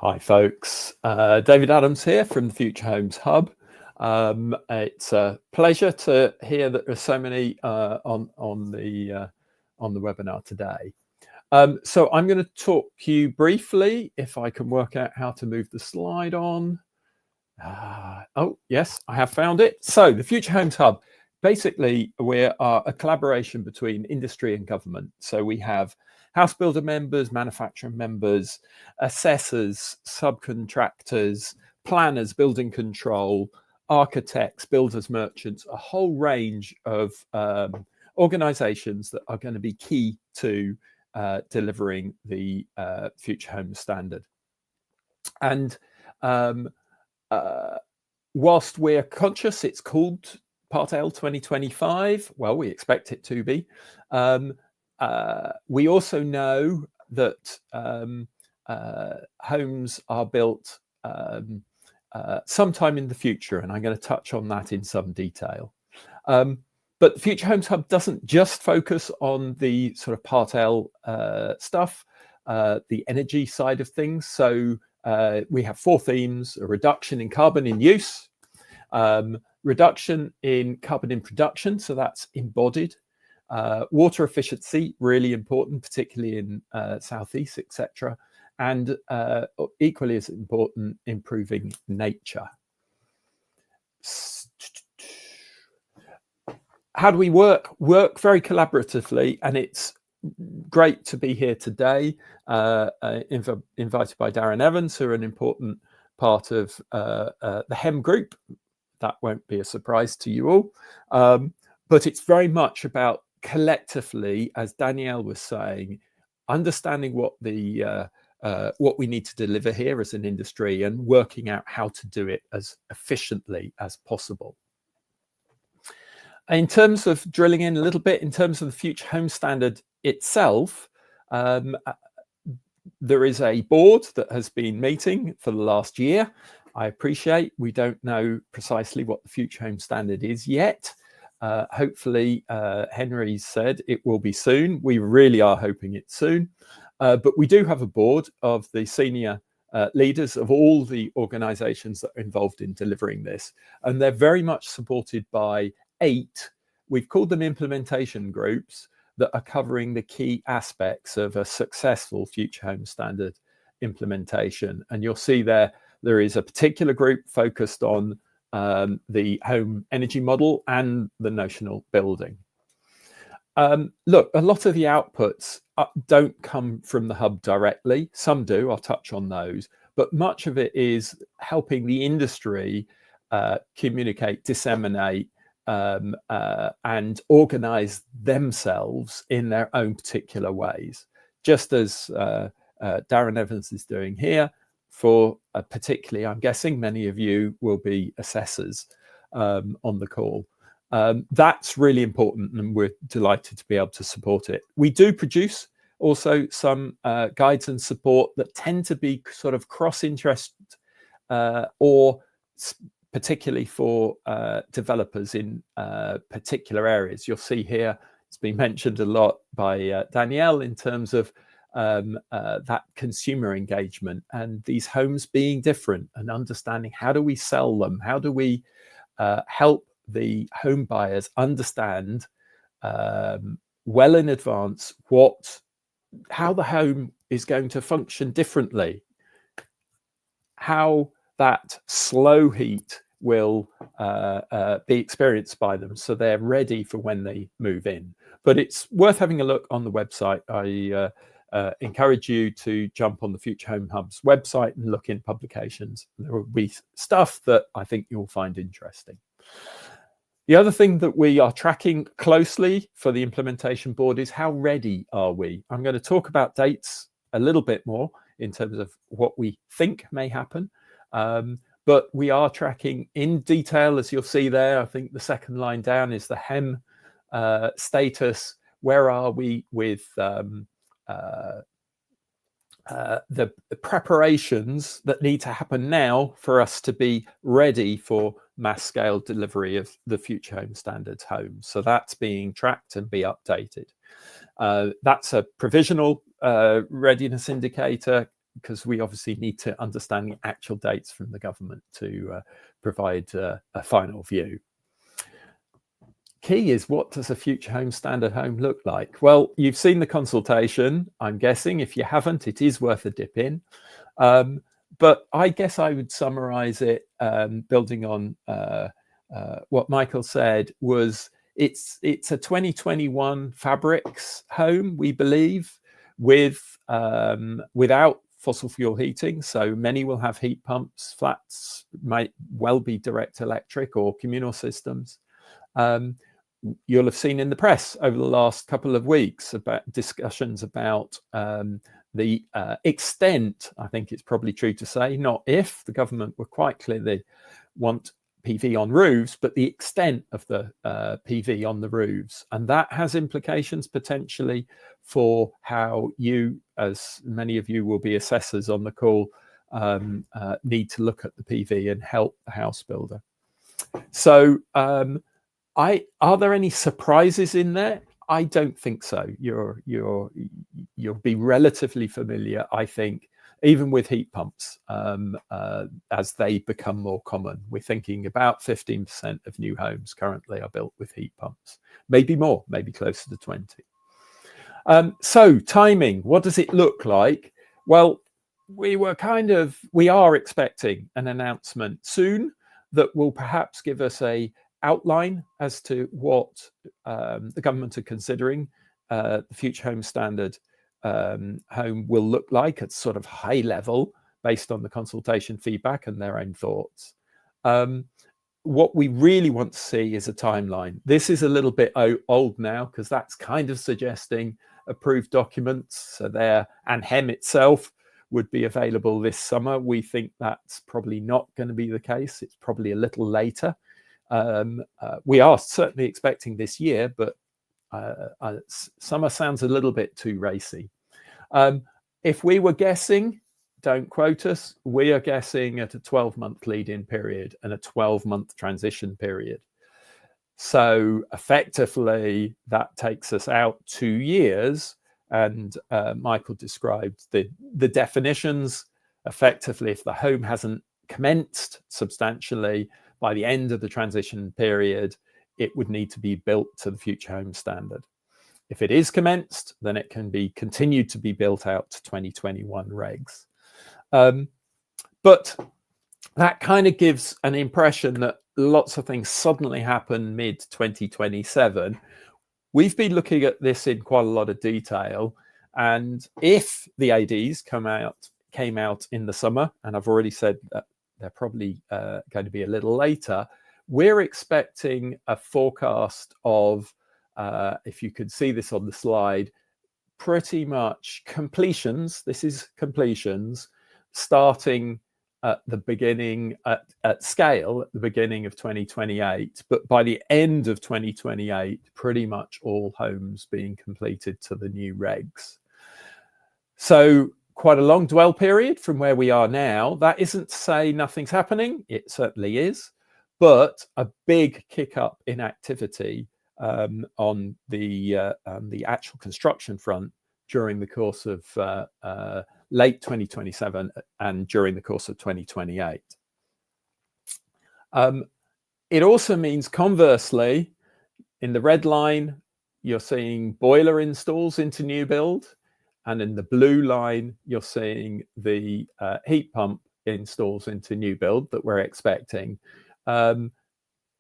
Hi folks, David Adams here from the Future Homes Hub. It's a pleasure to hear that there's so many on the webinar today. So I'm going to talk to you briefly, if I can work out how to move the slide on. Oh yes, I have found it. So the Future Homes Hub, basically we are a collaboration between industry and government. So we have house builder members, manufacturer members, assessors, subcontractors, planners, building control, architects, builders, merchants, a whole range of organizations that are going to be key to delivering the future home standard. And whilst we're conscious it's called Part L 2025, well, we expect it to be. We also know that homes are built sometime in the future, and I'm going to touch on that in some detail. But the Future Homes Hub doesn't just focus on the sort of Part L stuff, the energy side of things. So we have 4 themes: a reduction in carbon in use, reduction in carbon in production, so that's embodied, water efficiency, really important, particularly in Southeast, etc. And equally as important, improving nature. How do we work? Work very collaboratively, and it's great to be here today, invited by Darren Evans, who are an important part of the HEM group. That won't be a surprise to you all, but it's very much about collectively, as Danielle was saying, understanding what we need to deliver here as an industry and working out how to do it as efficiently as possible. In terms of drilling in a little bit, in terms of the Future Home Standard itself, there is a board that has been meeting for the last year. I appreciate we don't know precisely what the Future Home Standard is yet. Hopefully, Henry said it will be soon. We really are hoping it's soon. But we do have a board of the senior leaders of all the organizations that are involved in delivering this. And they're very much supported by 8, we've called them implementation groups, that are covering the key aspects of a successful Future Home Standard implementation. And you'll see there is a particular group focused on the home energy model and the notional building. Look, a lot of the outputs don't come from the hub directly. Some do, I'll touch on those, but much of it is helping the industry communicate, disseminate, and organize themselves in their own particular ways, just as Darren Evans is doing here. For particularly, I'm guessing many of you will be assessors on the call. That's really important, and we're delighted to be able to support it. We do produce also some guides and support that tend to be sort of cross-interest or particularly for developers in particular areas. You'll see here, it's been mentioned a lot by Danielle in terms of that consumer engagement and these homes being different and understanding how do we sell them, how do we help the home buyers understand well in advance how the home is going to function differently, how that slow heat will be experienced by them, so they're ready for when they move in. But it's worth having a look on the website. I encourage you to jump on the Future Home Hub's website and look in publications. There will be stuff that I think you'll find interesting. The other thing that we are tracking closely for the implementation board is how ready are we? I'm going to talk about dates a little bit more in terms of what we think may happen. But we are tracking in detail, as you'll see there. I think the second line down is the HEM status. Where are we with the preparations that need to happen now for us to be ready for mass scale delivery of the Future Home Standards homes? So that's being tracked and be updated. That's a provisional readiness indicator, because we obviously need to understand the actual dates from the government to provide a final view. Key is, what does a Future Home Standard home look like? Well, you've seen the consultation, I'm guessing. If you haven't, it is worth a dip in. But I guess I would summarize it, building on what Michael said, was it's a 2021 fabrics home, we believe, without fossil fuel heating. So many will have heat pumps. Flats might well be direct electric or communal systems. You'll have seen in the press over the last couple of weeks about discussions about the extent, I think it's probably true to say, not if, the government were quite clear they want PV on roofs, but the extent of the PV on the roofs. And that has implications potentially for how you, as many of you will be assessors on the call, need to look at the PV and help the house builder. So are there any surprises in there? I don't think so. You'll be relatively familiar, I think, even with heat pumps, as they become more common. We're thinking about 15% of new homes currently are built with heat pumps, maybe more, maybe closer to 20. So timing, what does it look like? Well, we are expecting an announcement soon that will perhaps give us a outline as to what the government are considering the Future Home Standard home will look like at sort of high level based on the consultation feedback and their own thoughts. What we really want to see is a timeline. This is a little bit old now, because that's kind of suggesting approved documents. So there, and HEM itself would be available this summer. We think that's probably not going to be the case. It's probably a little later. We are certainly expecting this year, but summer sounds a little bit too racy. If we were guessing, don't quote us, we are guessing at a 12-month lead-in period and a 12-month transition period. So effectively, that takes us out 2 years. And Michael described the definitions. Effectively, if the home hasn't commenced substantially by the end of the transition period, it would need to be built to the Future Home Standard. If it is commenced, then it can be continued to be built out to 2021 regs. But that kind of gives an impression that lots of things suddenly happen mid-2027. We've been looking at this in quite a lot of detail. And if the ADs came out in the summer, and I've already said that they're probably going to be a little later, we're expecting a forecast of, if you could see this on the slide, pretty much completions, this is completions, starting at the beginning, at scale, at the beginning of 2028, but by the end of 2028, pretty much all homes being completed to the new regs. So quite a long dwell period from where we are now. That isn't to say nothing's happening, it certainly is, but a big kick up in activity on the actual construction front during the course of late 2027 and during the course of 2028. It also means, conversely, in the red line, you're seeing boiler installs into new build, and in the blue line, you're seeing the heat pump installs into new build that we're expecting.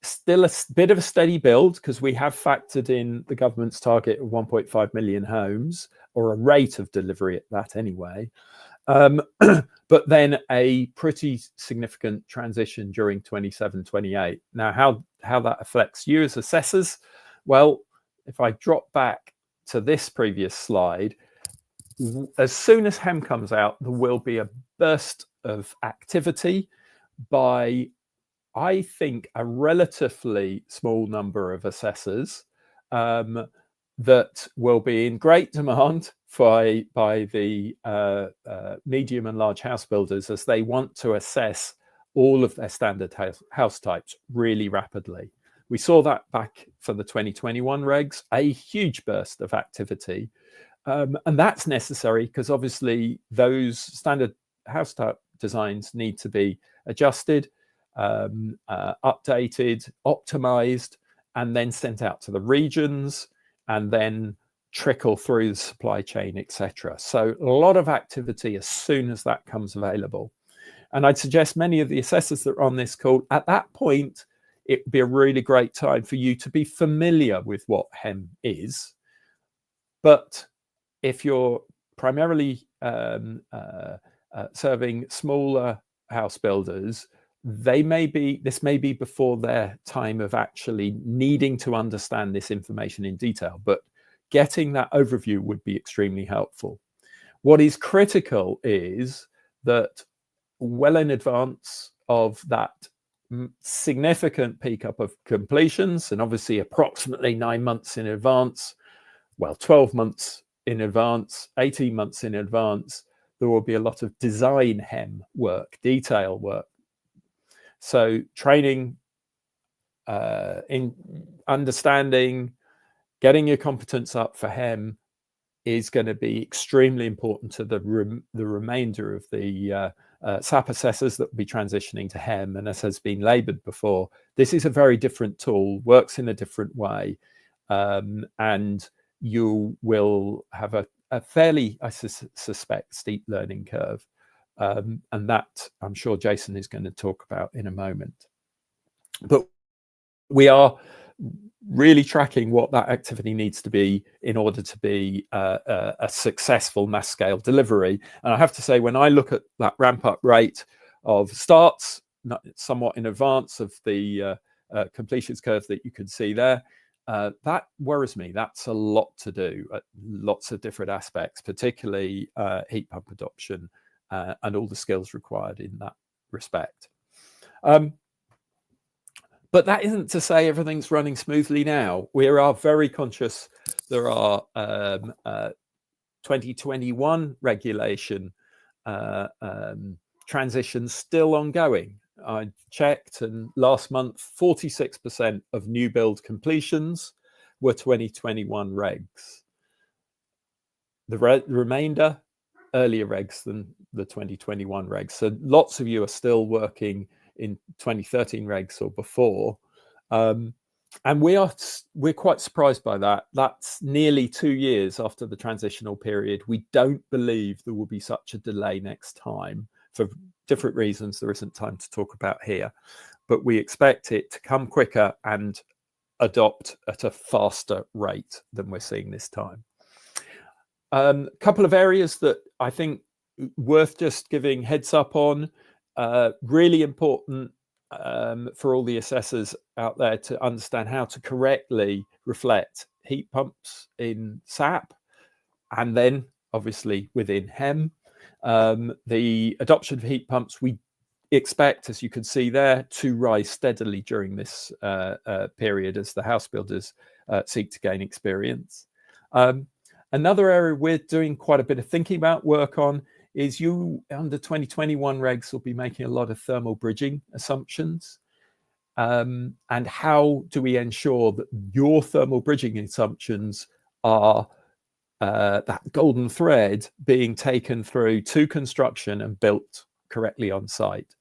Still a bit of a steady build, because we have factored in the government's target of 1.5 million homes, or a rate of delivery at that anyway. But then a pretty significant transition during 27, 28. Now, how that affects you as assessors? Well, if I drop back to this previous slide, as soon as HEM comes out, there will be a burst of activity by, I think, a relatively small number of assessors that will be in great demand by the medium and large house builders, as they want to assess all of their standard house types really rapidly. We saw that back for the 2021 regs, a huge burst of activity. And that's necessary because obviously those standard house type designs need to be adjusted, updated, optimized, and then sent out to the regions, and then trickle through the supply chain, etc. So a lot of activity as soon as that comes available. And I'd suggest many of the assessors that are on this call, at that point, it would be a really great time for you to be familiar with what HEM is. But if you're primarily serving smaller house builders, this may be before their time of actually needing to understand this information in detail, but getting that overview would be extremely helpful. What is critical is that well in advance of that significant peak up of completions, and obviously approximately 9 months in advance, well, 12 months in advance, 18 months in advance, there will be a lot of design HEM work, detail work. So training, in understanding, getting your competence up for HEM is going to be extremely important to the remainder of the SAP assessors that will be transitioning to HEM. And as has been laboured before, this is a very different tool, works in a different way, and you will have a fairly, I suspect, steep learning curve. And that I'm sure Jason is going to talk about in a moment. But we are really tracking what that activity needs to be in order to be a successful mass scale delivery. And I have to say, when I look at that ramp up rate of starts, somewhat in advance of the completions curve that you can see there, that worries me. That's a lot to do, lots of different aspects, particularly heat pump adoption and all the skills required in that respect. But that isn't to say everything's running smoothly now. We are very conscious there are 2021 regulation transitions still ongoing. I checked, and last month, 46% of new build completions were 2021 regs. The remainder, earlier regs than the 2021 regs. So lots of you are still working in 2013 regs or before. And we're quite surprised by that. That's nearly 2 years after the transitional period. We don't believe there will be such a delay next time for different reasons there isn't time to talk about here. But we expect it to come quicker and adopt at a faster rate than we're seeing this time. A couple of areas that I think worth just giving heads up on, really important for all the assessors out there to understand how to correctly reflect heat pumps in SAP, and then obviously within HEM. The adoption of heat pumps, we expect, as you can see there, to rise steadily during this period as the house builders seek to gain experience. Another area we're doing quite a bit of thinking about work on is you, under 2021 regs, will be making a lot of thermal bridging assumptions. And how do we ensure that your thermal bridging assumptions are that golden thread being taken through to construction and built correctly on site?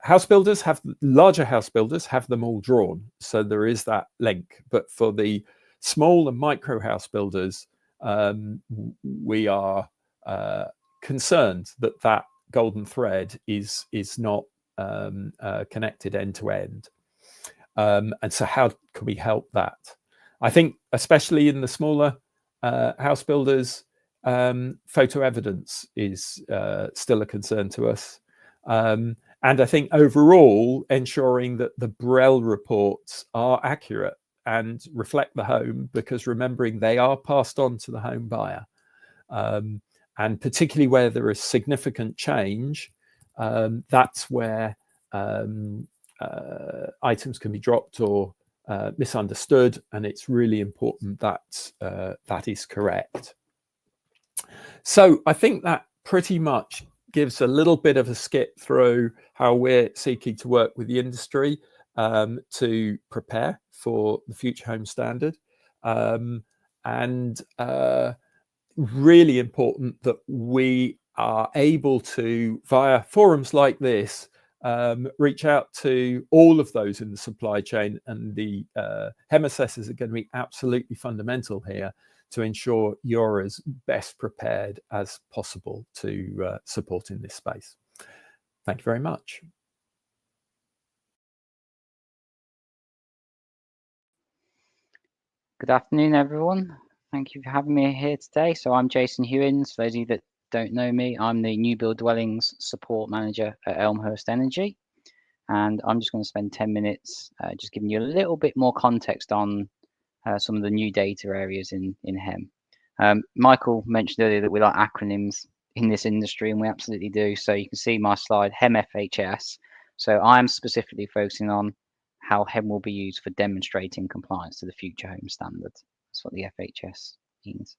House builders larger house builders have them all drawn, so there is that link. But for the small and micro house builders, we are concerned that that golden thread is not connected end to end. And so how can we help that? I think especially in the smaller house builders, photo evidence is still a concern to us. And I think overall ensuring that the BREL reports are accurate and reflect the home, because remembering they are passed on to the home buyer. And particularly where there is significant change, that's where items can be dropped or misunderstood, and it's really important that that is correct. So I think that pretty much gives a little bit of a skip through how we're seeking to work with the industry to prepare for the Future Home Standard, and really important that we are able to, via forums like this, reach out to all of those in the supply chain, and the HEM assessors are going to be absolutely fundamental here to ensure you're as best prepared as possible to support in this space. Thank you very much. Good afternoon, everyone. Thank you for having me here today. So I'm Jason Hewins. For those of you that don't know me, I'm the New Build Dwellings Support Manager at Elmhurst Energy. And I'm just going to spend 10 minutes just giving you a little bit more context on some of the new data areas in HEM. Michael mentioned earlier that we like acronyms in this industry, and we absolutely do. So you can see my slide, HEM FHS. So I'm specifically focusing on how HEM will be used for demonstrating compliance to the Future Home Standard. That's what the FHS means.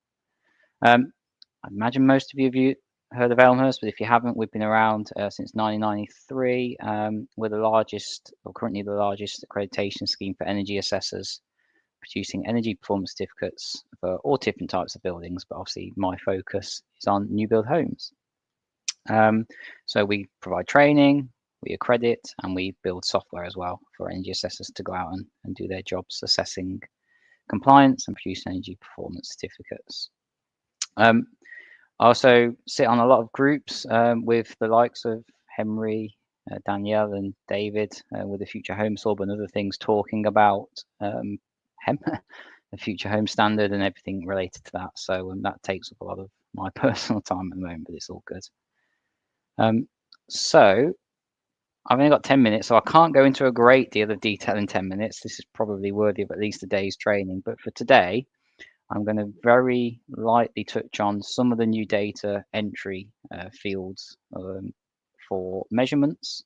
I imagine most of you heard of Elmhurst, but if you haven't, we've been around since 1993. We're the largest, or currently the largest, accreditation scheme for energy assessors, producing energy performance certificates for all different types of buildings, but obviously my focus is on new build homes. So we provide training, we accredit, and we build software as well for energy assessors to go out and do their jobs assessing compliance and produce energy performance certificates. I also sit on a lot of groups with the likes of Henry, Danielle and David with the Future Home Hub and other things, talking about HEM, the Future Home Standard and everything related to that. So that takes up a lot of my personal time at the moment, but it's all good. So I've only got 10 minutes, so I can't go into a great deal of detail in 10 minutes. This is probably worthy of at least a day's training. But for today, I'm going to very lightly touch on some of the new data entry fields for measurements.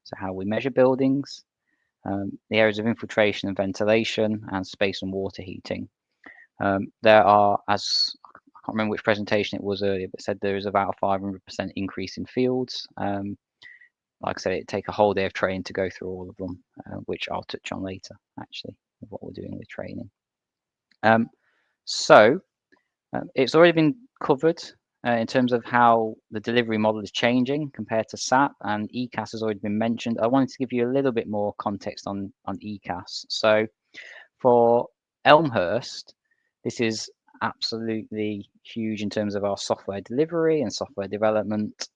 So how we measure buildings, the areas of infiltration and ventilation, and space and water heating. There are, as I can't remember which presentation it was earlier, but said there is about a 500% increase in fields. Like I said, it'd take a whole day of training to go through all of them, which I'll touch on later, actually, of what we're doing with training. It's already been covered in terms of how the delivery model is changing compared to SAP, and ECAS has already been mentioned. I wanted to give you a little bit more context on ECAS. So for Elmhurst, this is absolutely huge in terms of our software delivery and software development.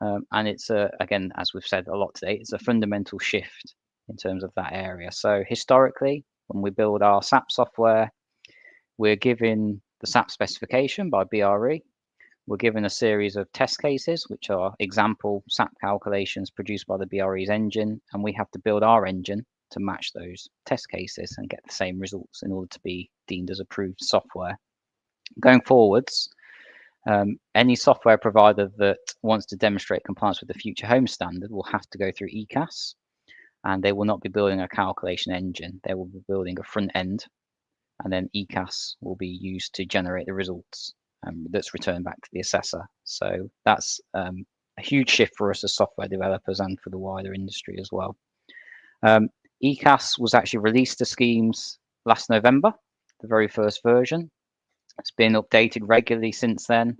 And it's, again, as we've said a lot today, it's a fundamental shift in terms of that area. So historically, when we build our SAP software, we're given the SAP specification by BRE. We're given a series of test cases, which are example SAP calculations produced by the BRE's engine, and we have to build our engine to match those test cases and get the same results in order to be deemed as approved software. Going forwards, Any software provider that wants to demonstrate compliance with the Future Home Standard will have to go through ECAS, and they will not be building a calculation engine. They will be building a front end, and then ECAS will be used to generate the results that's returned back to the assessor. So that's a huge shift for us as software developers and for the wider industry as well. ECAS was actually released to schemes last November, the very first version. It's been updated regularly since then.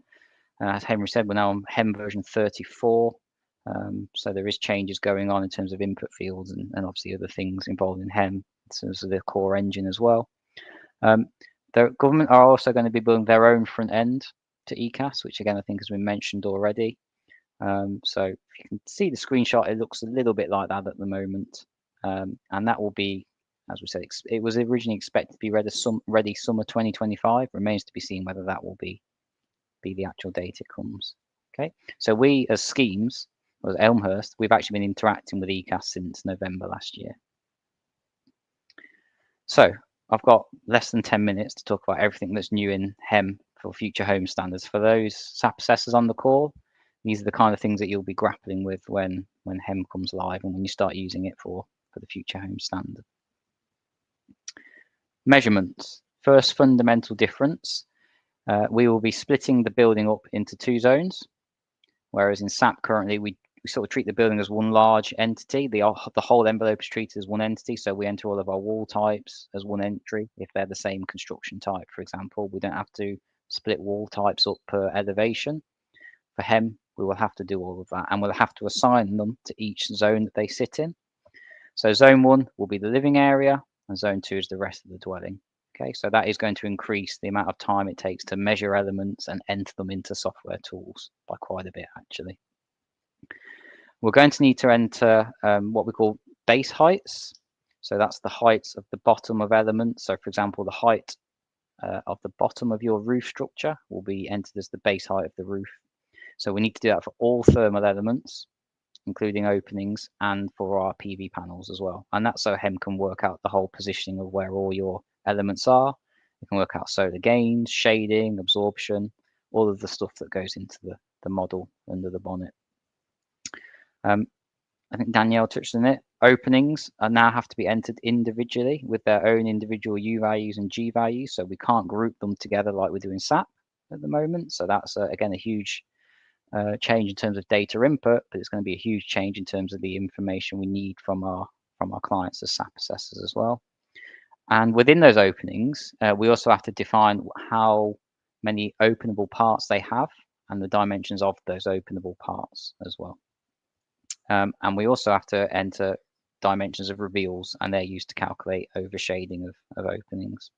As Henry said, we're now on HEM version 34. So there is changes going on in terms of input fields and obviously other things involved in HEM, in terms of the core engine as well. The government are also going to be building their own front end to ECAS, which again I think has been mentioned already. So if you can see the screenshot, it looks a little bit like that at the moment. And that will be, as we said, it was originally expected to be ready summer 2025. Remains to be seen whether that will be the actual date it comes. Okay, so we as schemes, as Elmhurst, we've actually been interacting with ECAS since November last year. So I've got less than 10 minutes to talk about everything that's new in HEM for Future Home Standards. For those SAP assessors on the call, these are the kind of things that you'll be grappling with when HEM comes live and when you start using it for the Future Home Standard. Measurements. First fundamental difference. We will be splitting the building up into 2 zones, whereas in SAP currently we sort of treat the building as one large entity. The whole envelope is treated as one entity, so we enter all of our wall types as one entry if they're the same construction type, for example. We don't have to split wall types up per elevation. For HEM, we will have to do all of that, and we'll have to assign them to each zone that they sit in. So zone 1 will be the living area, and zone 2 is the rest of the dwelling. Okay, so that is going to increase the amount of time it takes to measure elements and enter them into software tools by quite a bit, actually. We're going to need to enter what we call base heights. So that's the heights of the bottom of elements. So for example, the height of the bottom of your roof structure will be entered as the base height of the roof. So we need to do that for all thermal elements, including openings, and for our PV panels as well. And that's so HEM can work out the whole positioning of where all your elements are. You can work out solar gains, shading, absorption, all of the stuff that goes into the model under the bonnet. I think Danielle touched on it. Openings now have to be entered individually with their own individual U values and G values. So we can't group them together like we do in SAP at the moment. So that's again a huge change in terms of data input, but it's going to be a huge change in terms of the information we need from our clients as SAP assessors as well. And within those openings, we also have to define how many openable parts they have and the dimensions of those openable parts as well. And we also have to enter dimensions of reveals, and they're used to calculate overshading of openings.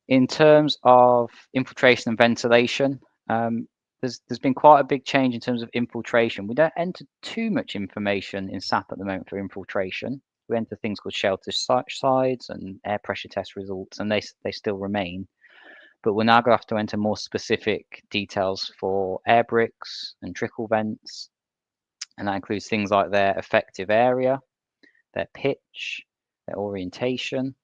In terms of infiltration and ventilation, there's been quite a big change in terms of infiltration. We don't enter too much information in SAP at the moment for infiltration. We enter things called shelter sides and air pressure test results, and they still remain. But we're now going to have to enter more specific details for air bricks and trickle vents. And that includes things like their effective area, their pitch, their orientation,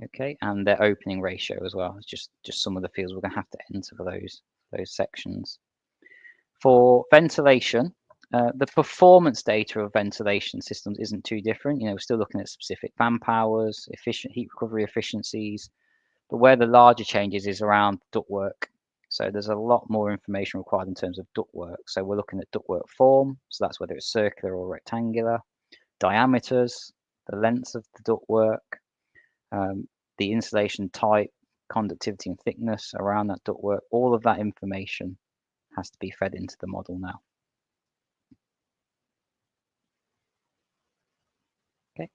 okay, and their opening ratio as well. It's just some of the fields we're going to have to enter for those sections. For ventilation, the performance data of ventilation systems isn't too different. We're still looking at specific fan powers, efficient heat recovery efficiencies, but where the larger changes is around ductwork. So there's a lot more information required in terms of ductwork. So we're looking at ductwork form. So that's whether it's circular or rectangular, diameters, the lengths of the ductwork, the insulation type, conductivity and thickness around that ductwork. All of that information has to be fed into the model now. Okay.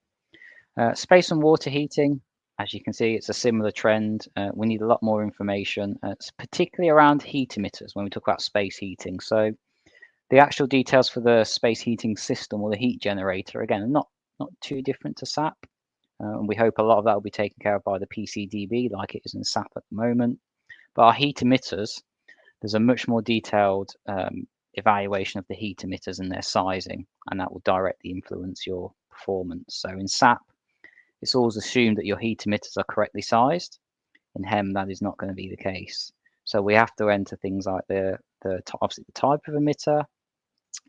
Space and water heating. As you can see, it's a similar trend. We need a lot more information, particularly around heat emitters when we talk about space heating. So the actual details for the space heating system or the heat generator, again, are not too different to SAP. And we hope a lot of that will be taken care of by the PCDB like it is in SAP at the moment. But our heat emitters, there's a much more detailed evaluation of the heat emitters and their sizing, and that will directly influence your performance. So in SAP, it's always assumed that your heat emitters are correctly sized. In HEM, that is not going to be the case. So we have to enter things like obviously the type of emitter.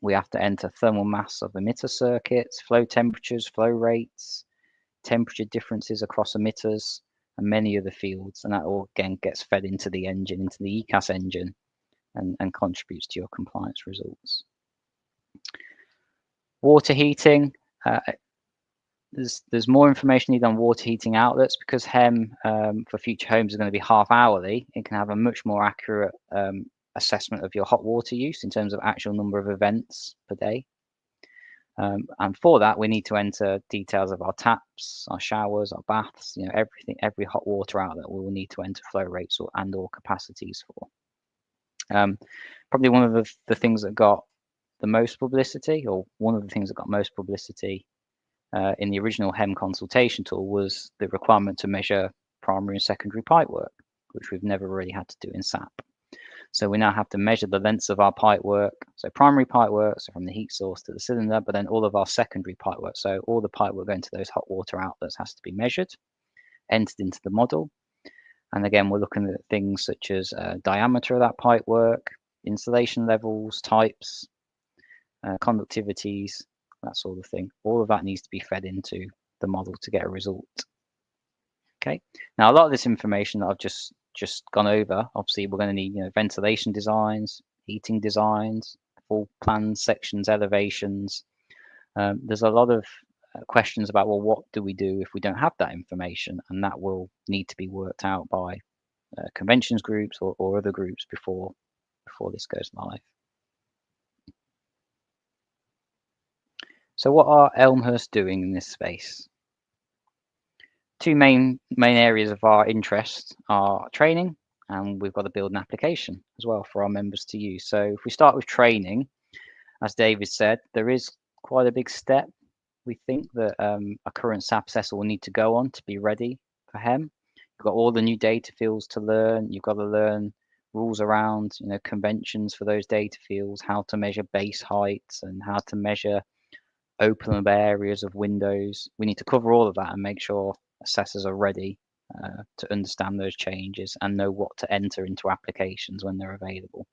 We have to enter thermal mass of emitter circuits, flow temperatures, flow rates, temperature differences across emitters, and many other fields. And that all again gets fed into the engine, into the ECAS engine, and contributes to your compliance results. Water heating. There's more information needed on water heating outlets because HEM for future homes is going to be half hourly. It can have a much more accurate assessment of your hot water use in terms of actual number of events per day. And for that, we need to enter details of our taps, our showers, our baths, you know, everything, every hot water outlet we will need to enter flow rates or capacities for. Probably one of the things that got the most publicity, or one of the things that got most publicity in the original HEM consultation tool, was the requirement to measure primary and secondary pipework, which we've never really had to do in SAP. So we now have to measure the lengths of our pipework. So primary pipework, so from the heat source to the cylinder, but then all of our secondary pipework. So all the pipework going to those hot water outlets has to be measured, entered into the model. And again, we're looking at things such as diameter of that pipework, insulation levels, types, conductivities, that sort of thing. All of that needs to be fed into the model to get a result. Okay. Now, a lot of this information that I've just gone over, obviously, we're going to need, you know, ventilation designs, heating designs, full plans, sections, elevations. There's a lot of questions about, well, what do we do if we don't have that information? And that will need to be worked out by conventions groups or other groups before this goes live. So what are Elmhurst doing in this space? Two main areas of our interest are training, and we've got to build an application as well for our members to use. So if we start with training, as David said, there is quite a big step we think that a current SAP assessor will need to go on to be ready for HEM. You've got all the new data fields to learn. You've got to learn rules around, you know, conventions for those data fields, how to measure base heights and how to measure open areas of windows. We need to cover all of that and make sure assessors are ready to understand those changes and know what to enter into applications when they're available.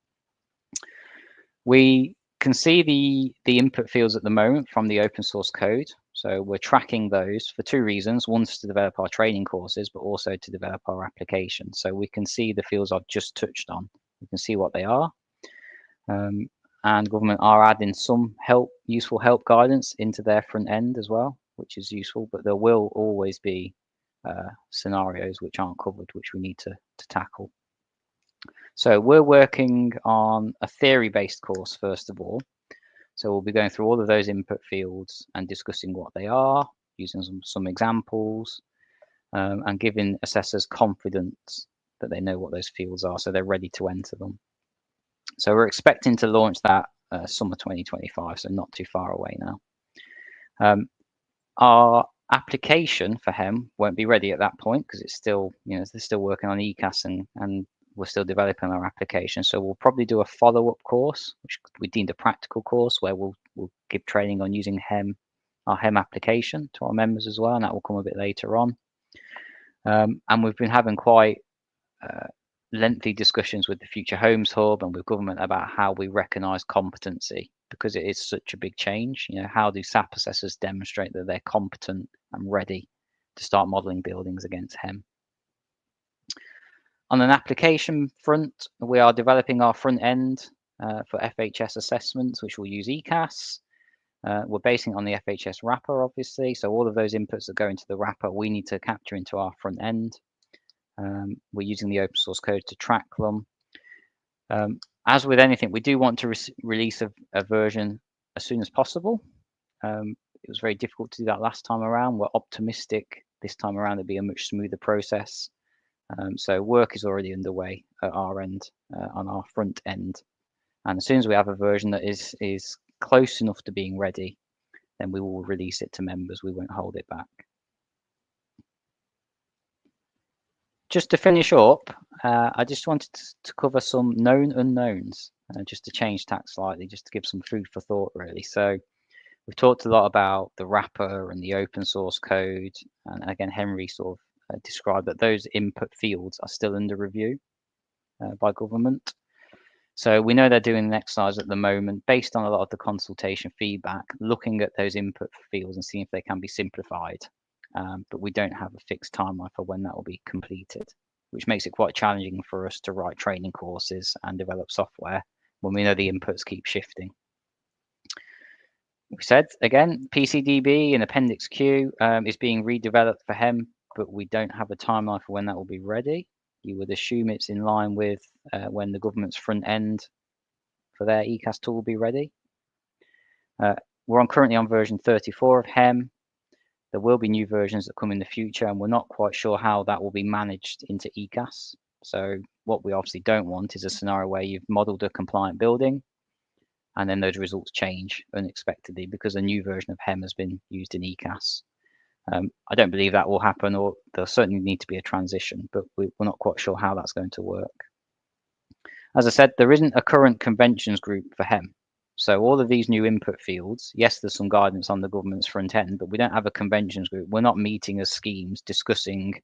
We can see the input fields at the moment from the open source code. So we're tracking those for two reasons. One's to develop our training courses, but also to develop our applications. So we can see the fields I've just touched on. We can see what they are. And government are adding some useful help guidance into their front end as well, which is useful, but there will always be scenarios which aren't covered, which we need to tackle. So we're working on a theory-based course, first of all. So we'll be going through all of those input fields and discussing what they are, using some examples, and giving assessors confidence that they know what those fields are, so they're ready to enter them. So we're expecting to launch that summer 2025, so not too far away now. Our application for HEM won't be ready at that point because it's still, you know, they're still working on ECAS and we're still developing our application. So we'll probably do a follow-up course, which we deemed a practical course, where we'll give training on using HEM, our HEM application, to our members as well, and that will come a bit later on. And we've been having quite lengthy discussions with the Future Homes Hub and with government about how we recognise competency, because it is such a big change. You know, how do SAP assessors demonstrate that they're competent and ready to start modelling buildings against HEM? On an application front, we are developing our front end for FHS assessments, which will use ECAS. We're basing it on the FHS wrapper, obviously. So all of those inputs that go into the wrapper, we need to capture into our front end. We're using the open source code to track them. As with anything, we do want to release a version as soon as possible. It was very difficult to do that last time around. We're optimistic this time around it'll be a much smoother process. So work is already underway at our end, on our front end. And as soon as we have a version that is close enough to being ready, then we will release it to members. We won't hold it back. Just to finish up, I just wanted to cover some known unknowns, just to change tack slightly, just to give some food for thought, really. So we've talked a lot about the wrapper and the open source code, and again, Henry sort described that those input fields are still under review by government. So we know they're doing an exercise at the moment based on a lot of the consultation feedback, looking at those input fields and seeing if they can be simplified. But we don't have a fixed timeline for when that will be completed, which makes it quite challenging for us to write training courses and develop software when we know the inputs keep shifting. We said, again, PCDB and Appendix Q is being redeveloped for HEM, but we don't have a timeline for when that will be ready. You would assume it's in line with when the government's front end for their ECAS tool will be ready. We're currently on version 34 of HEM. There will be new versions that come in the future, and we're not quite sure how that will be managed into ECAS. So what we obviously don't want is a scenario where you've modeled a compliant building and then those results change unexpectedly because a new version of HEM has been used in ECAS. I don't believe that will happen, or there'll certainly need to be a transition, but we're not quite sure how that's going to work. As I said, there isn't a current conventions group for HEM. So all of these new input fields, yes, there's some guidance on the government's front end, but we don't have a conventions group. We're not meeting as schemes discussing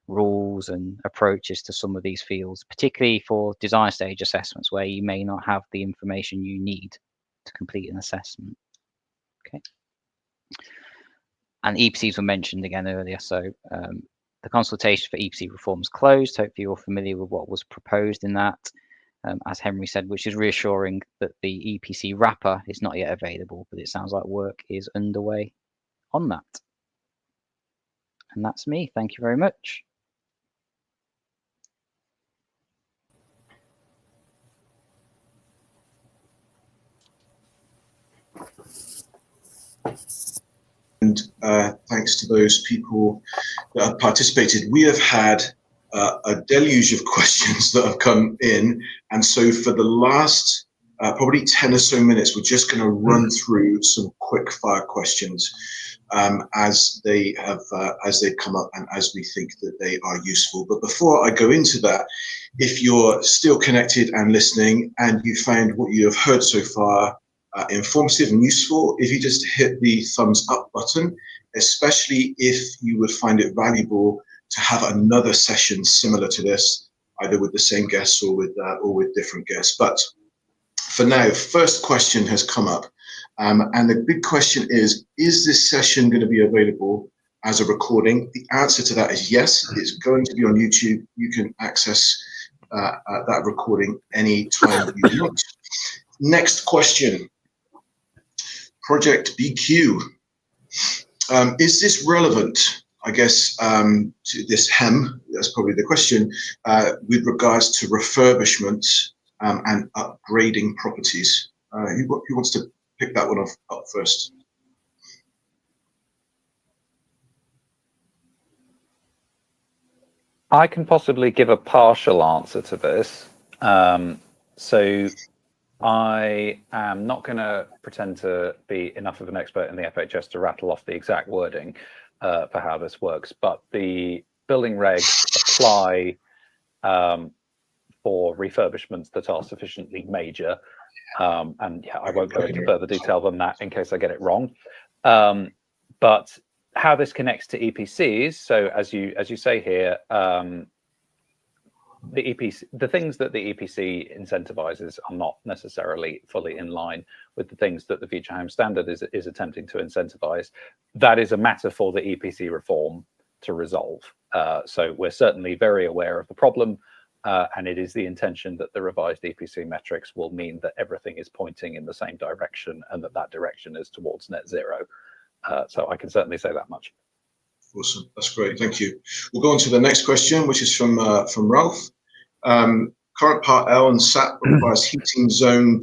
rules and approaches to some of these fields, particularly for design stage assessments where you may not have the information you need to complete an assessment. Okay. And EPCs were mentioned again earlier. So the consultation for EPC reform is closed. Hopefully you're familiar with what was proposed in that. As Henry said, which is reassuring that the EPC wrapper is not yet available, but it sounds like work is underway on that. And that's me. Thank you very much. And thanks to those people that have participated. We have had a deluge of questions that have come in. And so for the last probably 10 or so minutes, we're just going to run through some quick fire questions as they come up and as we think that they are useful. But before I go into that, if you're still connected and listening and you found what you have heard so far informative and useful, if you just hit the thumbs up button, especially if you would find it valuable to have another session similar to this, either with the same guests or with different guests. But for now, first question has come up, and the big question is this session going to be available as a recording? The answer to that is yes. It's going to be on YouTube. You can access that recording anytime you want. Next question. Project BQ. Is this relevant, I guess, to this HEM? That's probably the question, with regards to refurbishments and upgrading properties. Who wants to pick that one up first? I can possibly give a partial answer to this. So I am not going to pretend to be enough of an expert in the FHS to rattle off the exact wording for how this works, but the building regs apply for refurbishments that are sufficiently major. And yeah, I won't go into further detail than that in case I get it wrong. But how this connects to EPCs, so as you say here, the things that the EPC incentivizes are not necessarily fully in line with the things that the Future Home Standard is attempting to incentivize. That is a matter for the EPC reform to resolve. So we're certainly very aware of the problem, and it is the intention that the revised EPC metrics will mean that everything is pointing in the same direction and that direction is towards net zero. So I can certainly say that much. Awesome, that's great, thank you. We'll go on to the next question, which is from Ralph. Current Part L and SAP requires heating zone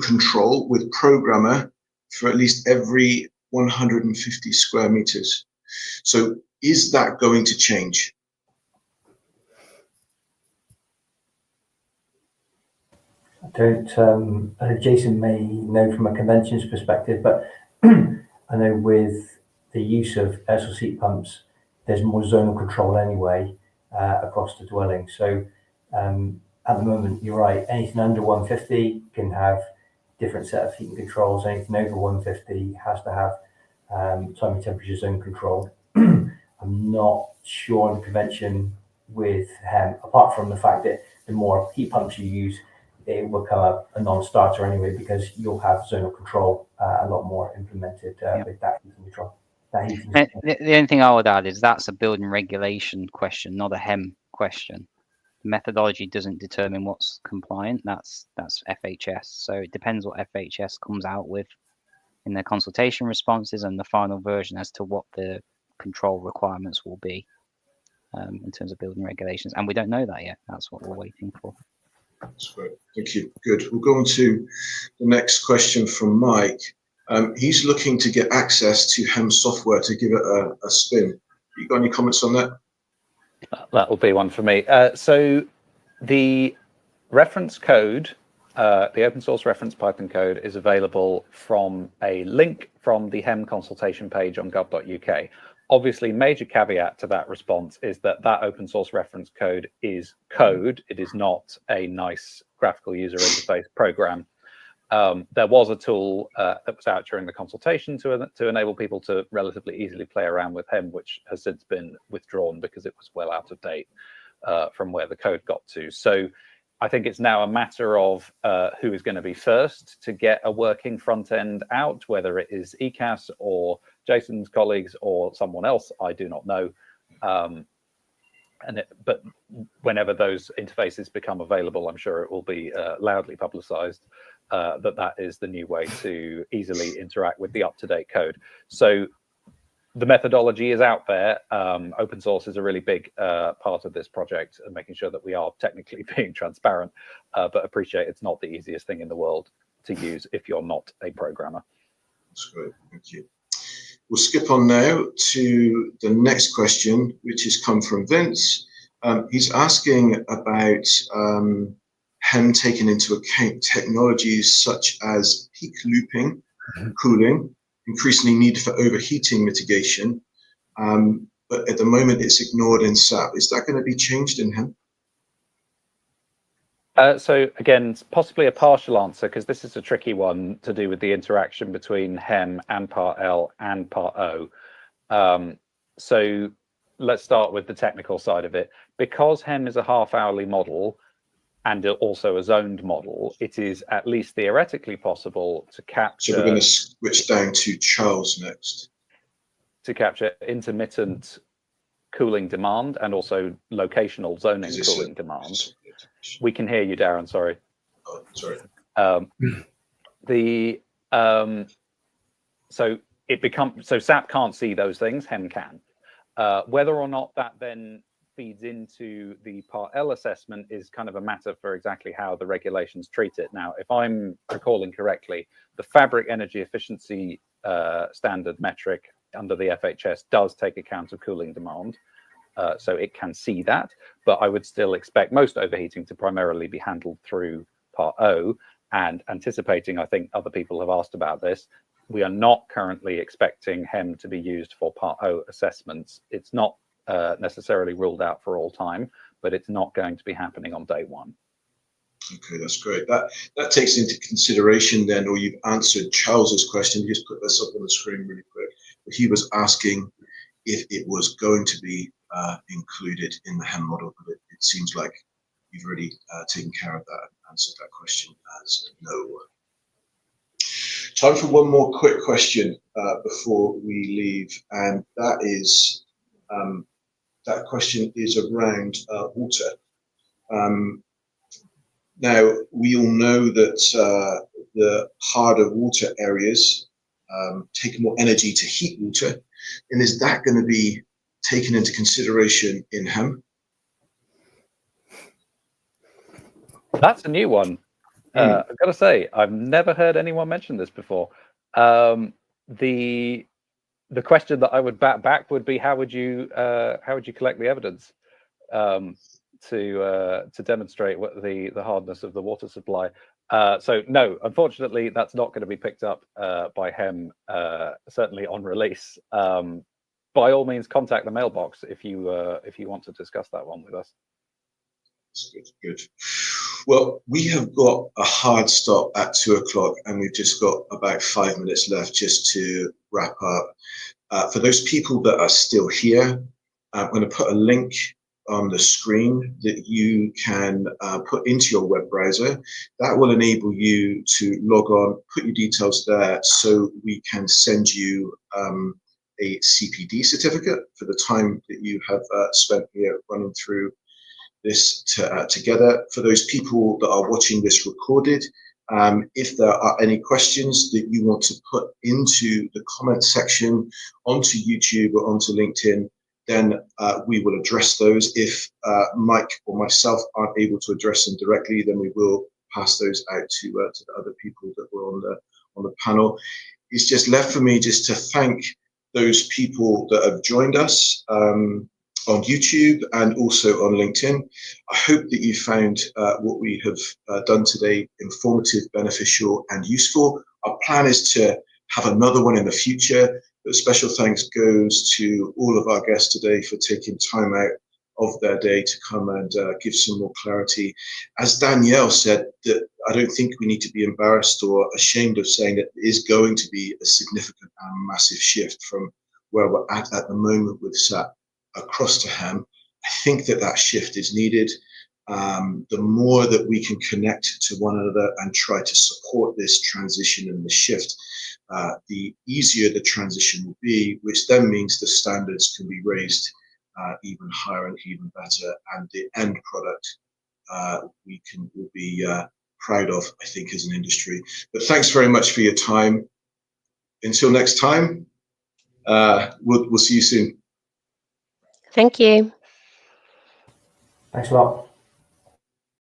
control with programmer for at least every 150 square meters. So is that going to change? I don't, Jason may know from a conventions perspective, but I know with the use of air source heat pumps, there's more zonal control anyway across the dwelling. So at the moment, you're right, anything under 150 can have different set of heating controls. Anything over 150 has to have time and temperature zone control. I'm not sure on the prevention with HEM, apart from the fact that the more heat pumps you use, it will become a non-starter anyway, because you'll have zonal control a lot more implemented with that heating control. The only thing I would add is that's a building regulation question, not a HEM question. The methodology doesn't determine what's compliant. That's FHS. So it depends what FHS comes out with in their consultation responses and the final version as to what the control requirements will be in terms of building regulations. And we don't know that yet. That's what we're waiting for. That's great. Thank you. Good. We'll go on to the next question from Mike. He's looking to get access to HEM software to give it a spin. You got any comments on that? That will be one for me. So the reference code, the open source reference Python code, is available from a link from the HEM consultation page on gov.uk. Obviously, major caveat to that response is that that open source reference code is code. It is not a nice graphical user interface program. There was a tool that was out during the consultation to enable people to relatively easily play around with HEM, which has since been withdrawn because it was well out of date from where the code got to. So I think it's now a matter of who is going to be first to get a working front end out, whether it is ECAS or Jason's colleagues or someone else, I do not know. But whenever those interfaces become available, I'm sure it will be loudly publicized that is the new way to easily interact with the up-to-date code. So the methodology is out there. Open source is a really big part of this project, and making sure that we are technically being transparent, but appreciate it's not the easiest thing in the world to use if you're not a programmer. That's great. Thank you. We'll skip on now to the next question, which has come from Vince. He's asking about HEM taking into account technologies such as peak looping, cooling, increasingly need for overheating mitigation, but at the moment it's ignored in SAP. Is that going to be changed in HEM? So again, possibly a partial answer, because this is a tricky one to do with the interaction between HEM and Part L and Part O. So let's start with the technical side of it. Because HEM is a half-hourly model and also a zoned model, it is at least theoretically possible to capture... So we're going to switch down to Charles next. To capture intermittent cooling demand and also locational zoning cooling demand. We can hear you, Darren, sorry. Oh, sorry. So SAP can't see those things, HEM can. Whether or not that then feeds into the Part L assessment is kind of a matter for exactly how the regulations treat it. Now, if I'm recalling correctly, the fabric energy efficiency standard metric under the FHS does take account of cooling demand. So it can see that, but I would still expect most overheating to primarily be handled through Part O. And anticipating, I think other people have asked about this, we are not currently expecting HEM to be used for Part O assessments. It's not necessarily ruled out for all time, but it's not going to be happening on day one. Okay, that's great. That takes into consideration then, or you've answered Charles's question. You just put this up on the screen really quick. But he was asking if it was going to be included in the HEM model, but it seems like you've already taken care of that and answered that question as no. Time for one more quick question before we leave, and that is that question is around water. Now, we all know that the harder water areas take more energy to heat water, and is that going to be taken into consideration in HEM? That's a new one. I've got to say, I've never heard anyone mention this before. The question that I would bat back would be, how would you collect the evidence to demonstrate what the hardness of the water supply? So no, unfortunately, that's not going to be picked up by HEM, certainly on release. By all means, contact the mailbox if you want to discuss that one with us. That's good. Good. Well, we have got a hard stop at 2 o'clock, and we've just got about 5 minutes left just to wrap up. For those people that are still here, I'm going to put a link on the screen that you can put into your web browser. That will enable you to log on, put your details there, so we can send you a CPD certificate for the time that you have spent here running through this together. For those people that are watching this recorded, if there are any questions that you want to put into the comment section onto YouTube or onto LinkedIn, then we will address those. If Mike or myself aren't able to address them directly, then we will pass those out to the other people that were on the panel. It's just left for me just to thank those people that have joined us on YouTube and also on LinkedIn. I hope that you found what we have done today informative, beneficial, and useful. Our plan is to have another one in the future, but special thanks goes to all of our guests today for taking time out of their day to come and give some more clarity. As Danielle said, that I don't think we need to be embarrassed or ashamed of saying that it is going to be a significant and massive shift from where we're at the moment with SAP across to HAM. I think that that shift is needed. The more that we can connect to one another and try to support this transition and the shift, the easier the transition will be, which then means the standards can be raised even higher and even better, and the end product will be proud of, I think, as an industry. But thanks very much for your time. Until next time, we'll see you soon. Thank you. Thanks a lot.